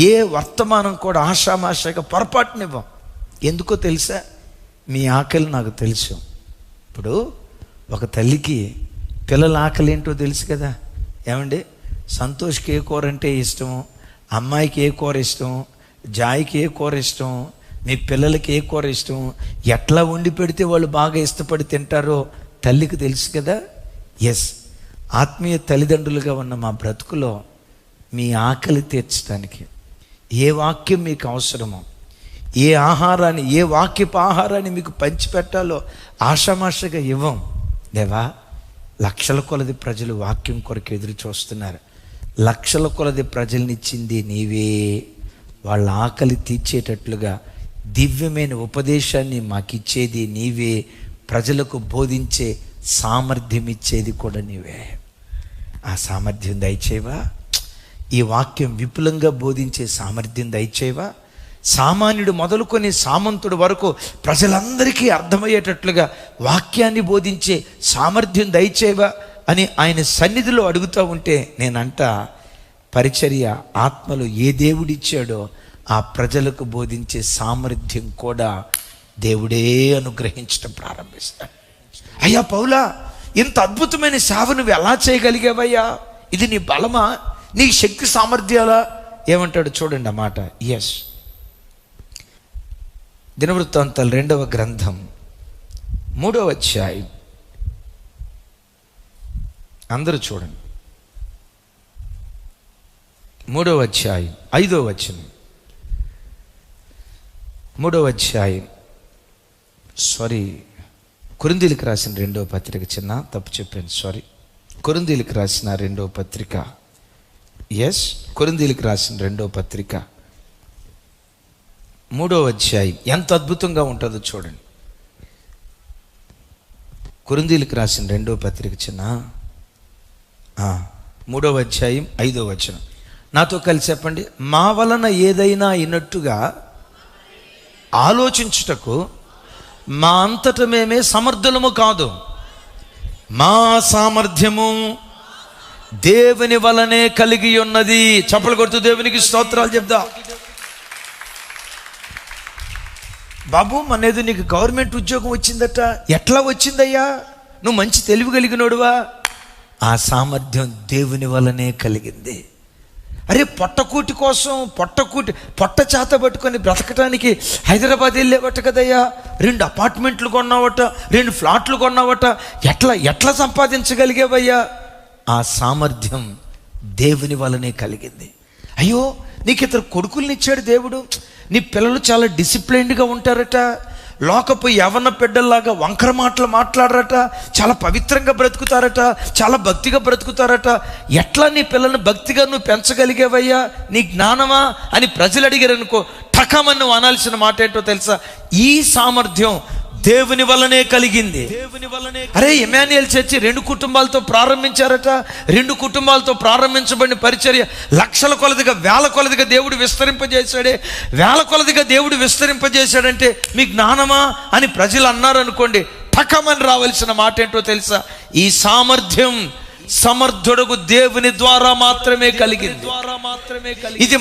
ఏ వర్తమానం కూడా ఆషామాషాగా పొరపాటునివ్వం. ఎందుకో తెలుసా? మీ ఆకలి నాకు తెలుసు. ఇప్పుడు ఒక తల్లికి పిల్లల ఆకలి ఏంటో తెలుసు కదా. ఏమండి, సంతోష్కి ఏ కూర అంటే ఇష్టం, అమ్మాయికి ఏ కూర ఇష్టం, జాయికి ఏ కూర ఇష్టం, మీ పిల్లలకి ఏ కూర ఇష్టం, ఎట్లా వండి పెడితే వాళ్ళు బాగా ఇష్టపడి తింటారో తల్లికి తెలుసు కదా. ఎస్, ఆత్మీయ తల్లిదండ్రులుగా ఉన్న మా బ్రతుకులో మీ ఆకలి తీర్చడానికి ఏ వాక్యం మీకు అవసరమో, ఏ ఆహారాన్ని, ఏ వాక్యపు ఆహారాన్ని మీకు పంచిపెట్టాలో ఆషామాషగా ఇవ్వం. దేవా, లక్షల కొలది ప్రజలు వాక్యం కొరకు ఎదురు చూస్తున్నారు. లక్షల కొలది ప్రజల్నిచ్చింది నీవే. వాళ్ళ ఆకలి తీర్చేటట్లుగా దివ్యమైన ఉపదేశాన్ని మాకిచ్చేది నీవే. ప్రజలకు బోధించే సామర్థ్యం ఇచ్చేది కూడా నీవే. ఆ సామర్థ్యం దయచేవా. ఈ వాక్యం విపులంగా బోధించే సామర్థ్యం దయచేవా. సామాన్యుడు మొదలుకొని సామంతుడు వరకు ప్రజలందరికీ అర్థమయ్యేటట్లుగా వాక్యాన్ని బోధించే సామర్థ్యం దయచేవా అని ఆయన సన్నిధిలో అడుగుతూ ఉంటే నేనంట, పరిచర్య ఆత్మలో ఏ దేవుడిచ్చాడో ఆ ప్రజలకు బోధించే సామర్థ్యం కూడా దేవుడే అనుగ్రహించడం ప్రారంభిస్తాడు. అయ్యా పౌలా, ఇంత అద్భుతమైన సేవ నువ్వు ఎలా చేయగలిగావయ్యా? ఇది నీ బలమా, నీ శక్తి సామర్థ్యాలా? ఏమంటాడు చూడండి ఆ మాట. ఎస్, దినవృత్తాంతాలు 2వ గ్రంథం 3వ అధ్యాయం, అందరూ చూడండి, 3వ అధ్యాయం 5వ వచనం. 3వ అధ్యాయం, కొరింథీయులకు రాసిన 2వ పత్రిక, చిన్న తప్పు చెప్పాను, కొరింథీయులకు రాసిన 2వ పత్రిక. ఎస్, కొరింథీయులకు రాసిన 2వ పత్రిక 3వ అధ్యాయం ఎంత అద్భుతంగా ఉంటుందో చూడండి. కొరింథీయులకు రాసిన 2వ పత్రిక, చిన్న 3వ అధ్యాయం 5వ వచనం. నాతో కలిసి చెప్పండి. మా వలన ఏదైనా అయినట్టుగా ఆలోచించుటకు మా అంతట మేమే సమర్థులము కాదు, మా సామర్థ్యము దేవుని వలనే కలిగి ఉన్నది. చప్పలు కొడుతూ దేవునికి స్తోత్రాలు చెప్దా. బాబు, మనేది నీకు గవర్నమెంట్ ఉద్యోగం వచ్చిందట, ఎట్లా వచ్చిందయ్యా? నువ్వు మంచి తెలివి కలిగినోడువా? ఆ సామర్థ్యం దేవుని వలనే కలిగింది. అరే, పొట్టకూటి కోసం పొట్ట చేత పట్టుకొని బ్రతకటానికి హైదరాబాద్ వెళ్ళేవట కదయ్యా, 2 అపార్ట్మెంట్లు కొన్నావట, 2 ఫ్లాట్లు కొన్నావట, ఎట్లా సంపాదించగలిగేవయ్యా? ఆ సామర్థ్యం దేవుని వలనే కలిగింది. అయ్యో, నీకు 2 కొడుకుల్ని ఇచ్చాడు దేవుడు, నీ పిల్లలు చాలా డిసిప్లైన్డ్గా ఉంటారట, లోకపు యవన బిడ్డల్లాగా వంకర మాటలు మాట్లాడరట, చాలా పవిత్రంగా బ్రతుకుతారట, చాలా భక్తిగా బ్రతుకుతారట. ఎట్లా నీ పిల్లల్ని భక్తిగా నువ్వు పెంచగలిగేవయ్యా? నీ జ్ఞానమా అని ప్రజలు అడిగారు అనుకో, ఠకమని నువ్వు అనాల్సిన మాట ఏంటో తెలుసా? ఈ సామర్థ్యం దేవుని వల్లనే కలిగింది. అరే, ఇమ్మాన్యుయల్ చర్చి 2 కుటుంబాలతో ప్రారంభించారట. 2 కుటుంబాలతో ప్రారంభించబడిన పరిచర్య లక్షల కొలదిగా, వేల కొలదిగా దేవుడు విస్తరింపజేశాడే. వేల కొలదిగా దేవుడు విస్తరింపజేశాడంటే మీ జ్ఞానమా అని ప్రజలు అన్నారు అనుకోండి, ఠకమని రావాల్సిన మాట ఏంటో తెలుసా? ఈ సామర్థ్యం సమర్థుడకు దేవుని ద్వారా మాత్రమే కలిగింది. ఇది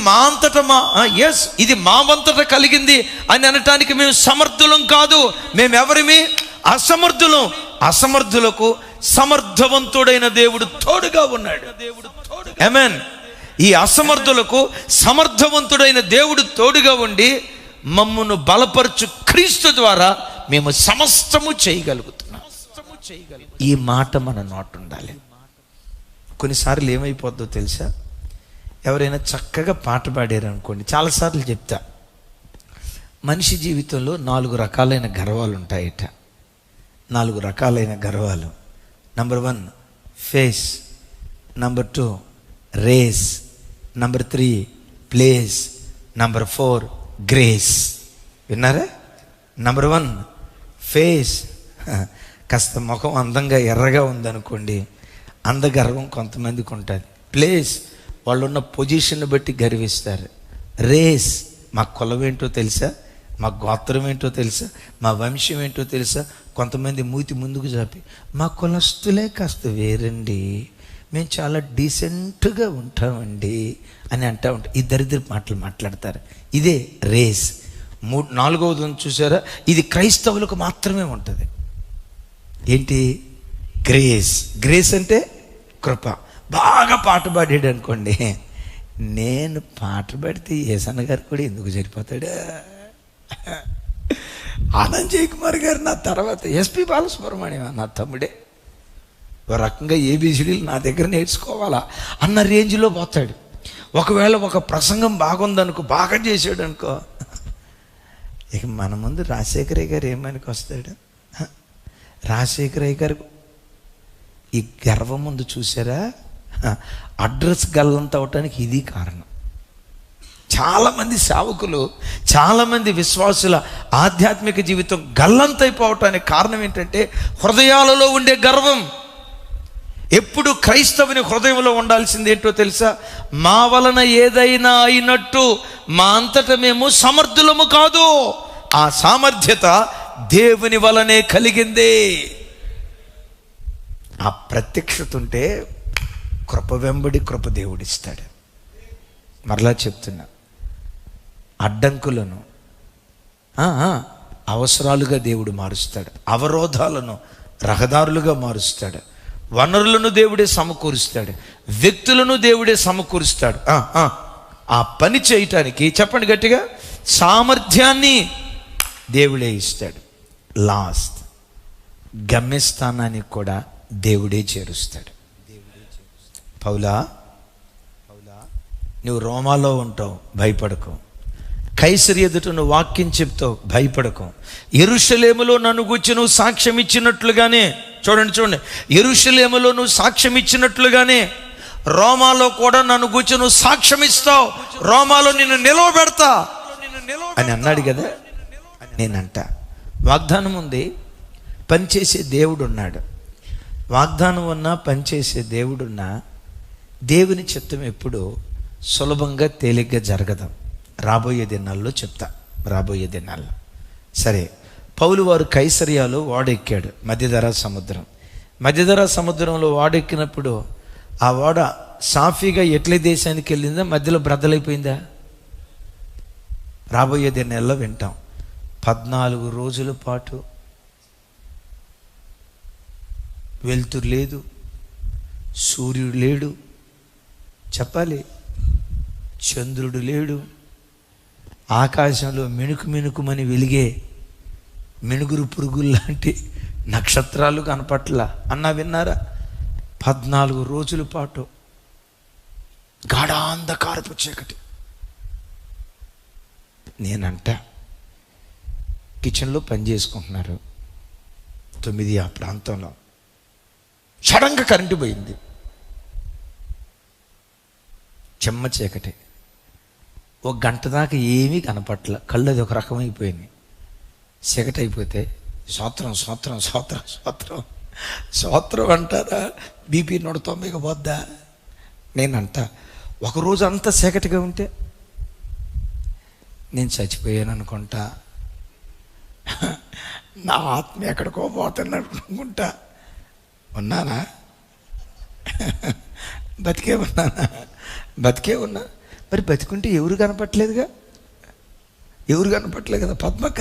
మా వంతట కలిగింది అని అనటానికి మేము సమర్థులం కాదు. మేమెవరిమి? అసమర్థులం. అసమర్థులకు సమర్థవంతుడైన దేవుడు తోడుగా ఉన్నాడు. ఆమేన్. ఈ అసమర్థులకు సమర్థవంతుడైన దేవుడు తోడుగా ఉండి మమ్మును బలపరచు క్రీస్తు ద్వారా మేము సమస్తము చేయగలుగుతున్నాం. ఈ మాట మన నోట ఉండాలి. కొన్నిసార్లు ఏమైపోద్దో తెలుసా? ఎవరైనా చక్కగా పాట పాడారు అనుకోండి, చాలాసార్లు చెప్తా, మనిషి జీవితంలో 4 రకాలైన గర్వాలు ఉంటాయట. 4 రకాలైన గర్వాలు. Number 1 face, number 2 race, number 3 place, number 4 grace. విన్నారా? Number 1 face. కాస్త ముఖం అందంగా ఎర్రగా ఉందనుకోండి, అందగర్వం కొంతమందికి ఉంటుంది. ప్లేస్, వాళ్ళు ఉన్న పొజిషన్ బట్టి గర్విస్తారు. రేస్. మా కులం ఏంటో తెలుసా, మా గోత్రం ఏంటో తెలుసా, మా వంశం ఏంటో తెలుసా? కొంతమంది మూతి ముందుకు చాపి మా కులస్తులే కాస్త వేరండి, మేము చాలా డీసెంట్గా ఉంటామండి అని అంటూ ఉంటాం. ఈ దరిద్ర మాటలు మాట్లాడతారు. ఇదే రేస్. నాలుగవది చూసారా, ఇది క్రైస్తవులకు మాత్రమే ఉంటుంది. ఏంటి? గ్రేస్. గ్రేస్ అంటే కృప. బాగా పాట పాడాడు అనుకోండి, నేను పాట పాడితే యేసన్న గారు కూడా ఎందుకు సరిపోతాడు? ఆనంద్ జయకుమార్ గారు నా తర్వాత, ఎస్పి బాలసుబ్రహ్మణ్యం నా తమ్ముడే, ఒక రకంగా ఏబిసిడీలు నా దగ్గర నేర్చుకోవాలా అన్న రేంజ్లో పోతాడు. ఒకవేళ ఒక ప్రసంగం బాగుందనుకో, బాగా చేసాడు అనుకో, ఇక మన ముందు రాజశేఖరయ్య గారు ఏమనికి వస్తాడు? రాజశేఖరయ్య గారు ఈ గర్వం ముందు చూసారా, అడ్రస్ గల్లంత అవటానికి ఇది కారణం. చాలామంది సేవకులు, చాలామంది విశ్వాసుల ఆధ్యాత్మిక జీవితం గల్లంతైపోవటానికి కారణం ఏంటంటే హృదయాలలో ఉండే గర్వం. ఎప్పుడు క్రైస్తవుని హృదయంలో ఉండాల్సింది ఏంటో తెలుసా? మా వలన ఏదైనా అయినట్టు మా అంతట మేము సమర్థులము కాదు, ఆ సామర్థ్యత దేవుని వలనే కలిగింది. ఆ ప్రత్యక్షత ఉంటే కృప వెంబడి కృప దేవుడిస్తాడు. మరలా చెప్తున్నా, అడ్డంకులను అవసరాలుగా దేవుడు మారుస్తాడు, అవరోధాలను రహదారులుగా మారుస్తాడు, వనరులను దేవుడే సమకూరుస్తాడు, వ్యక్తులను దేవుడే సమకూరుస్తాడు. ఆ పని చేయటానికి చెప్పండి గట్టిగా, సామర్థ్యాన్ని దేవుడే ఇస్తాడు. లాస్ట్ గమ్యస్థానానికి కూడా దేవుడే చేరుస్తాడు. పౌలా, నువ్వు రోమాలో ఉంటావు, భయపడకు. కైసరు ఎదుట నువ్వు వాక్యం చెప్తావు, భయపడకు. యెరూషలేములో నన్ను గూర్చి నువ్వు సాక్ష్యం ఇచ్చినట్లుగానే, చూడండి, యెరూషలేములో నువ్వు సాక్ష్యం ఇచ్చినట్లుగానే రోమాలో కూడా నన్ను గూర్చి నువ్వు సాక్ష్యం ఇస్తావు, రోమాలో నిన్ను నిలవబెడతా అని అన్నాడు కదా. నేనంట, వాగ్దానం ఉంది, పనిచేసే దేవుడు ఉన్నాడు. వాగ్దానం ఉన్నా, పనిచేసే దేవుడున్నా, దేవుని చిత్తం ఎప్పుడు సులభంగా తేలిగ్గా జరగదు. రాబోయే దినాల్లో చెప్తా, రాబోయే దినాల్లో. సరే, పౌలు వారు కైసరియాలో ఓడెక్కాడు, మధ్యధరా సముద్రంలో ఓడెక్కినప్పుడు ఆ ఓడ సాఫీగా ఎట్లే దేశానికి వెళ్ళిందా, మధ్యలో బ్రద్దలైపోయిందా? రాబోయే దినాల్లో వింటాం. 14 రోజుల పాటు వెలుతురు లేదు, సూర్యుడు లేడు, చెప్పాలి, చంద్రుడు లేడు, ఆకాశంలో మిణుకుమని వెలిగే మిణుగురు పురుగుల్లాంటి నక్షత్రాలు కనపట్ల అన్నా విన్నారా? 14 రోజుల పాటు గాఢాంధకారపు చీకటి. నేనంట, కిచెన్లో పని చేసుకుంటున్నారు, 9 ఆ ప్రాంతంలో సడన్గా కరెంటు పోయింది. చెమ్మ చీకటి, 1 గంట దాకా ఏమీ కనపట్ల, కళ్ళు అది ఒక రకమైపోయింది. చీకటి అయిపోతే స్తోత్రం స్తోత్రం స్తోత్రం స్తోత్రం స్తోత్రం అంటారా? బీపీ 190కి పోద్దా? నేనంట, ఒకరోజు అంతా చీకటిగా ఉంటే నేను చచ్చిపోయాను అనుకుంటా, నా ఆత్మ ఎక్కడికో పోతాను అనుకుంటా. ఉన్నానా? బతికే ఉన్నా. మరి బతికుంటే ఎవరు కనపట్లేదు కదా పద్మక్క,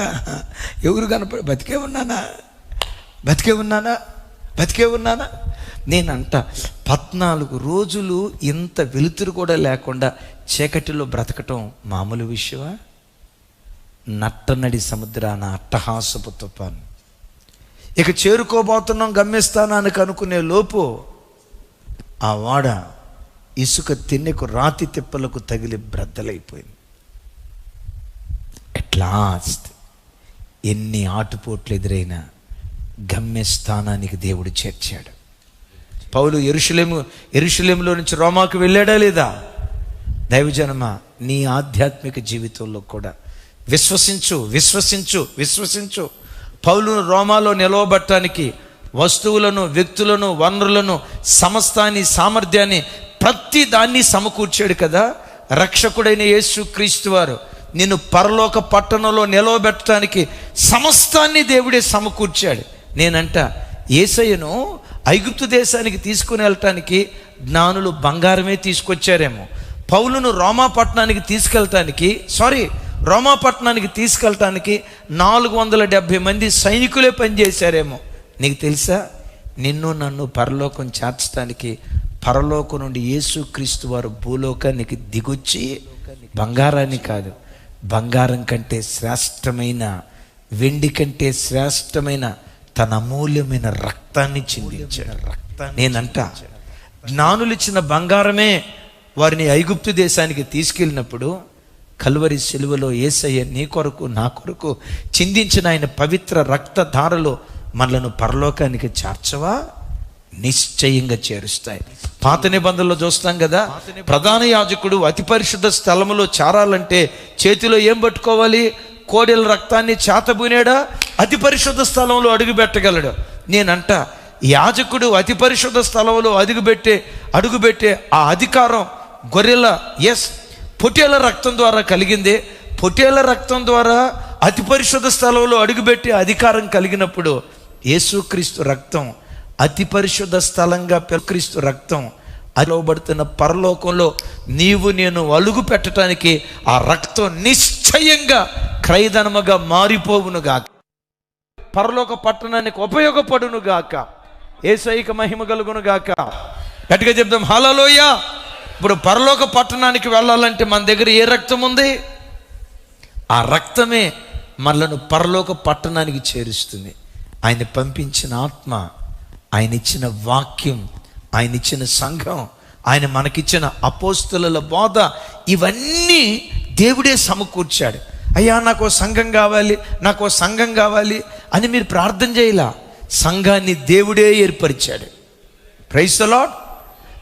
బతికే ఉన్నానా? నేనంట, 14 రోజులు ఇంత వెలుతురు కూడా లేకుండా చీకటిలో బ్రతకటం మామూలు విషయమా? నట్టనడి సముద్రాన అట్టహాసపు తుఫాను. ఇక చేరుకోబోతున్నాం గమ్యస్థానానికి అనుకునే లోపు ఆ వాడ ఇసుక తిన్నెకు రాతి తిప్పలకు తగిలి బ్రద్దలైపోయింది. ఎట్లాస్ట్ ఎన్ని ఆటుపోట్లు ఎదురైనా గమ్యస్థానానికి దేవుడు చేర్చాడు. పౌలు యెరూషలేములో నుంచి రోమాకు వెళ్ళాడా లేదా? దైవజనమా, నీ ఆధ్యాత్మిక జీవితంలో కూడా విశ్వసించు. పౌలును రోమాలో నిలవబట్టడానికి వస్తువులను, వ్యక్తులను, వనరులను, సమస్తాన్ని, సామర్థ్యాన్ని, ప్రతి దాన్ని సమకూర్చాడు కదా. రక్షకుడైన యేసు క్రీస్తు వారు నిన్ను పరలోక పట్టణంలో నిలవబెట్టడానికి సమస్తాన్ని దేవుడే సమకూర్చాడు. నేనంట యేసయ్యను ఐగుప్తు దేశానికి తీసుకుని వెళ్ళటానికి జ్ఞానులు బంగారమే తీసుకొచ్చారేమో, పౌలును రోమాపట్నానికి తీసుకెళ్ళటానికి 470 మంది సైనికులే పనిచేశారేమో. నీకు తెలుసా, నిన్ను నన్ను పరలోకం చేర్చడానికి పరలోకం నుండి యేసుక్రీస్తు వారు భూలోకానికి దిగొచ్చి బంగారాన్ని కాదు, బంగారం కంటే శ్రేష్టమైన, వెండి కంటే శ్రేష్టమైన తన అమూల్యమైన రక్తాన్ని చిందించాడు. నేనంట జ్ఞానులు ఇచ్చిన బంగారమే వారిని ఐగుప్తు దేశానికి తీసుకెళ్ళినప్పుడు కల్వరి శిలువలో యేసయ్య నీ కొరకు నా కొరకు చిందించిన ఆయన పవిత్ర రక్తధారలో మనలను పరలోకానికి చేర్చవా? నిశ్చయంగా చేరుస్తాయి. పాత నిబంధనలో చూస్తాం కదా, ప్రధాన యాజకుడు అతి పరిశుద్ధ స్థలములో చేరాలంటే చేతిలో ఏం పట్టుకోవాలి? కోడెల రక్తాన్ని చేతబూనేడా అతి పరిశుద్ధ స్థలంలో అడుగుపెట్టగలడు. నేనంట యాజకుడు అతి పరిశుద్ధ స్థలంలో అడుగుపెట్టే ఆ అధికారం పొట్టేల రక్తం ద్వారా కలిగిందే. పొట్టేల రక్తం ద్వారా అతి పరిశుద్ధ స్థలంలో అడుగుపెట్టే అధికారం కలిగినప్పుడు యేసుక్రీస్తు రక్తం అతి పరిశుద్ధ స్థలంగా క్రీస్తు రక్తం అలవబడుతున్న పరలోకంలో నీవు నేను అలుగు పెట్టడానికి ఆ రక్తం నిశ్చయంగా క్రయధనముగా మారిపోవునుగాక, పరలోక పట్టణానికి ఉపయోగపడునుగాక, యేసయ్యకి మహిమ కలుగునుగాక. గట్టిగా చెప్దాం హల్లెలూయా. ఇప్పుడు పరలోక పట్టణానికి వెళ్ళాలంటే మన దగ్గర ఏ రక్తం ఉంది? ఆ రక్తమే మనలను పరలోక పట్టణానికి చేరుస్తుంది. ఆయన పంపించిన ఆత్మ, ఆయన ఇచ్చిన వాక్యం, ఆయన ఇచ్చిన సంఘం, ఆయన మనకిచ్చిన అపోస్తలుల బోధ, ఇవన్నీ దేవుడే సమకూర్చాడు. అయ్యా నాకు సంఘం కావాలి అని మీరు ప్రార్థన చేయలా. సంఘాన్ని దేవుడే ఏర్పరిచాడు. Praise the lord.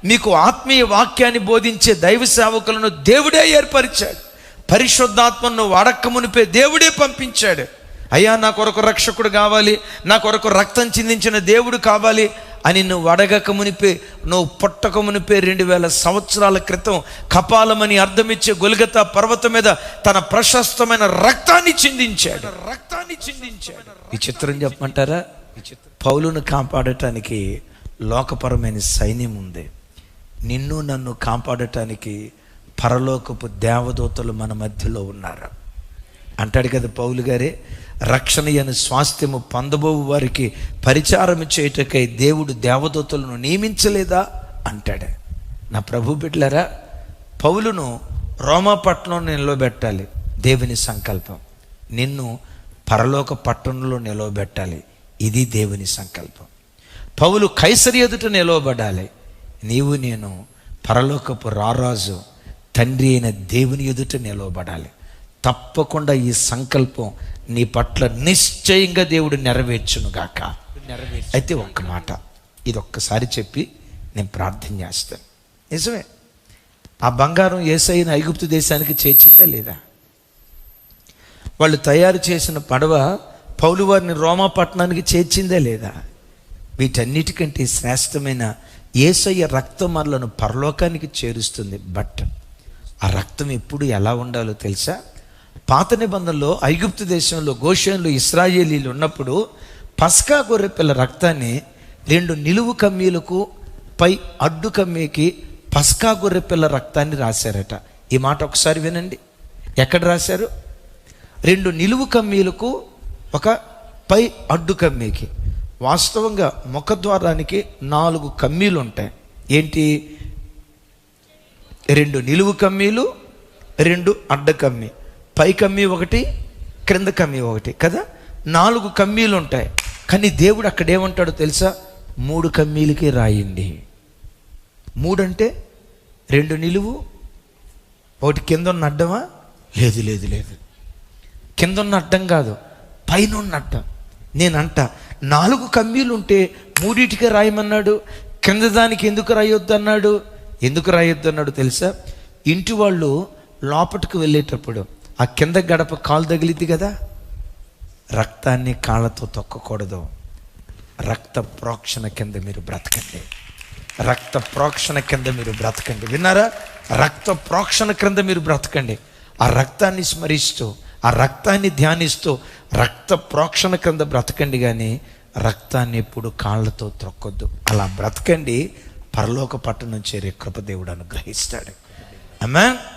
మీకు ఆత్మీయ వాక్యాన్ని బోధించే దైవ సేవకులను దేవుడే ఏర్పరిచాడు. పరిశుద్ధాత్మను వాడక మునిపే దేవుడే పంపించాడు. అయ్యా నా కొరకు రక్షకుడు కావాలి, నా కొరకు రక్తం చిందించిన దేవుడు కావాలి అని నువ్వు అడగక మునిపే, నువ్వు పుట్టక మునిపే 2000 సంవత్సరాల క్రితం కపాలమని అర్థమిచ్చే గొల్గతా పర్వతం మీద తన ప్రశస్తమైన రక్తాన్ని చిందించాడు. ఈ చిత్రం చెప్పమంటారా? పౌలును కాపాడటానికి లోకపరమైన సైన్యం ఉంది. నిన్ను నన్ను కాపాడటానికి పరలోకపు దేవదూతలు మన మధ్యలో ఉన్నారు అంటాడు కదా పౌలు గారే. రక్షణ అనే స్వాస్థ్యము పొందబోవు వారికి పరిచారం చేయుటకై దేవుడు దేవదూతలను నియమించలేదా అంటాడు. నా ప్రభు బిడ్డలారా, పౌలును రోమాపట్నంలో నిలవబెట్టాలి, దేవుని సంకల్పం. నిన్ను పరలోక పట్టణంలో నిలవబెట్టాలి, ఇది దేవుని సంకల్పం. పౌలు కైసరి ఎదుట నిలవబడాలి, నీవు నేను పరలోకపు రారాజు తండ్రి అయిన దేవుని ఎదుట నిలవబడాలి. తప్పకుండా ఈ సంకల్పం నీ పట్ల నిశ్చయంగా దేవుడు నెరవేర్చునుగాక. అయితే ఒక్క మాట, ఇది ఒక్కసారి చెప్పి నేను ప్రార్థన చేస్తాను. నిజమే, ఆ బంగారం యేసయ్యను ఐగుప్తు దేశానికి చేర్చిందా లేదా? వాళ్ళు తయారు చేసిన పడవ పౌలు వారిని రోమాపట్నానికి చేర్చిందా లేదా? వీటన్నిటికంటే శ్రేష్టమైన యేసయ్య రక్తం మనలను పరలోకానికి చేరుస్తుంది. బట్ ఆ రక్తం ఎప్పుడు ఎలా ఉండాలో తెలుసా? పాత నిబంధనలో ఐగుప్తు దేశంలో గోషేన్లో ఇశ్రాయేలీలు ఉన్నప్పుడు పస్కా గొర్రెపిల్ల రక్తాన్ని 2 నిలువు కమ్మీలకు పై అడ్డు కమ్మీకి పస్కా గొర్రెపిల్ల రక్తాన్ని రాశారట. ఈ మాట ఒకసారి వినండి. ఎక్కడ రాశారు? 2 నిలువు కమ్మీలకు ఒక పై అడ్డు కమ్మీకి. వాస్తవంగా ముఖద్వారానికి 4 కమ్మీలు ఉంటాయి. ఏంటి? 2 నిలువు కమ్మీలు, 2 అడ్డ కమ్మీ, పై కమ్మీ ఒకటి, క్రింద కమ్మీ ఒకటి కదా, 4 కమ్మీలు ఉంటాయి. కానీ దేవుడు అక్కడ ఏమంటాడో తెలుసా? 3 కమ్మీలకి రాయండి. 3 అంటే 2 నిలువు, ఒకటి కింద ఉన్న అడ్డమా? లేదు, కింద ఉన్న అడ్డం కాదు, పైన ఉన్న అడ్డం. నేనంట 4 కమ్మీలు ఉంటే 3టికే రాయమన్నాడు, కింద దానికి ఎందుకు రాయొద్దు అన్నాడు తెలుసా? ఇంటి వాళ్ళు లోపటికి వెళ్ళేటప్పుడు ఆ కింద గడప కాలు తగిలిద్ది కదా, రక్తాన్ని కాళ్ళతో తొక్కకూడదు. రక్త ప్రోక్షణ కింద మీరు బ్రతకండి. రక్త ప్రోక్షణ కింద మీరు బ్రతకండి. విన్నారా? రక్త ప్రోక్షణ క్రింద మీరు బ్రతకండి. ఆ రక్తాన్ని స్మరిస్తూ, ఆ రక్తాన్ని ధ్యానిస్తూ రక్త ప్రోక్షణ క్రింద బ్రతకండి. కానీ రక్తాన్ని ఎప్పుడు కాళ్ళతో త్రొక్కొద్దు. అలా బ్రతకండి. పరలోక పట్టణం చేరే కృప దేవుడు అనుగ్రహిస్తాడు. ఆమేన్.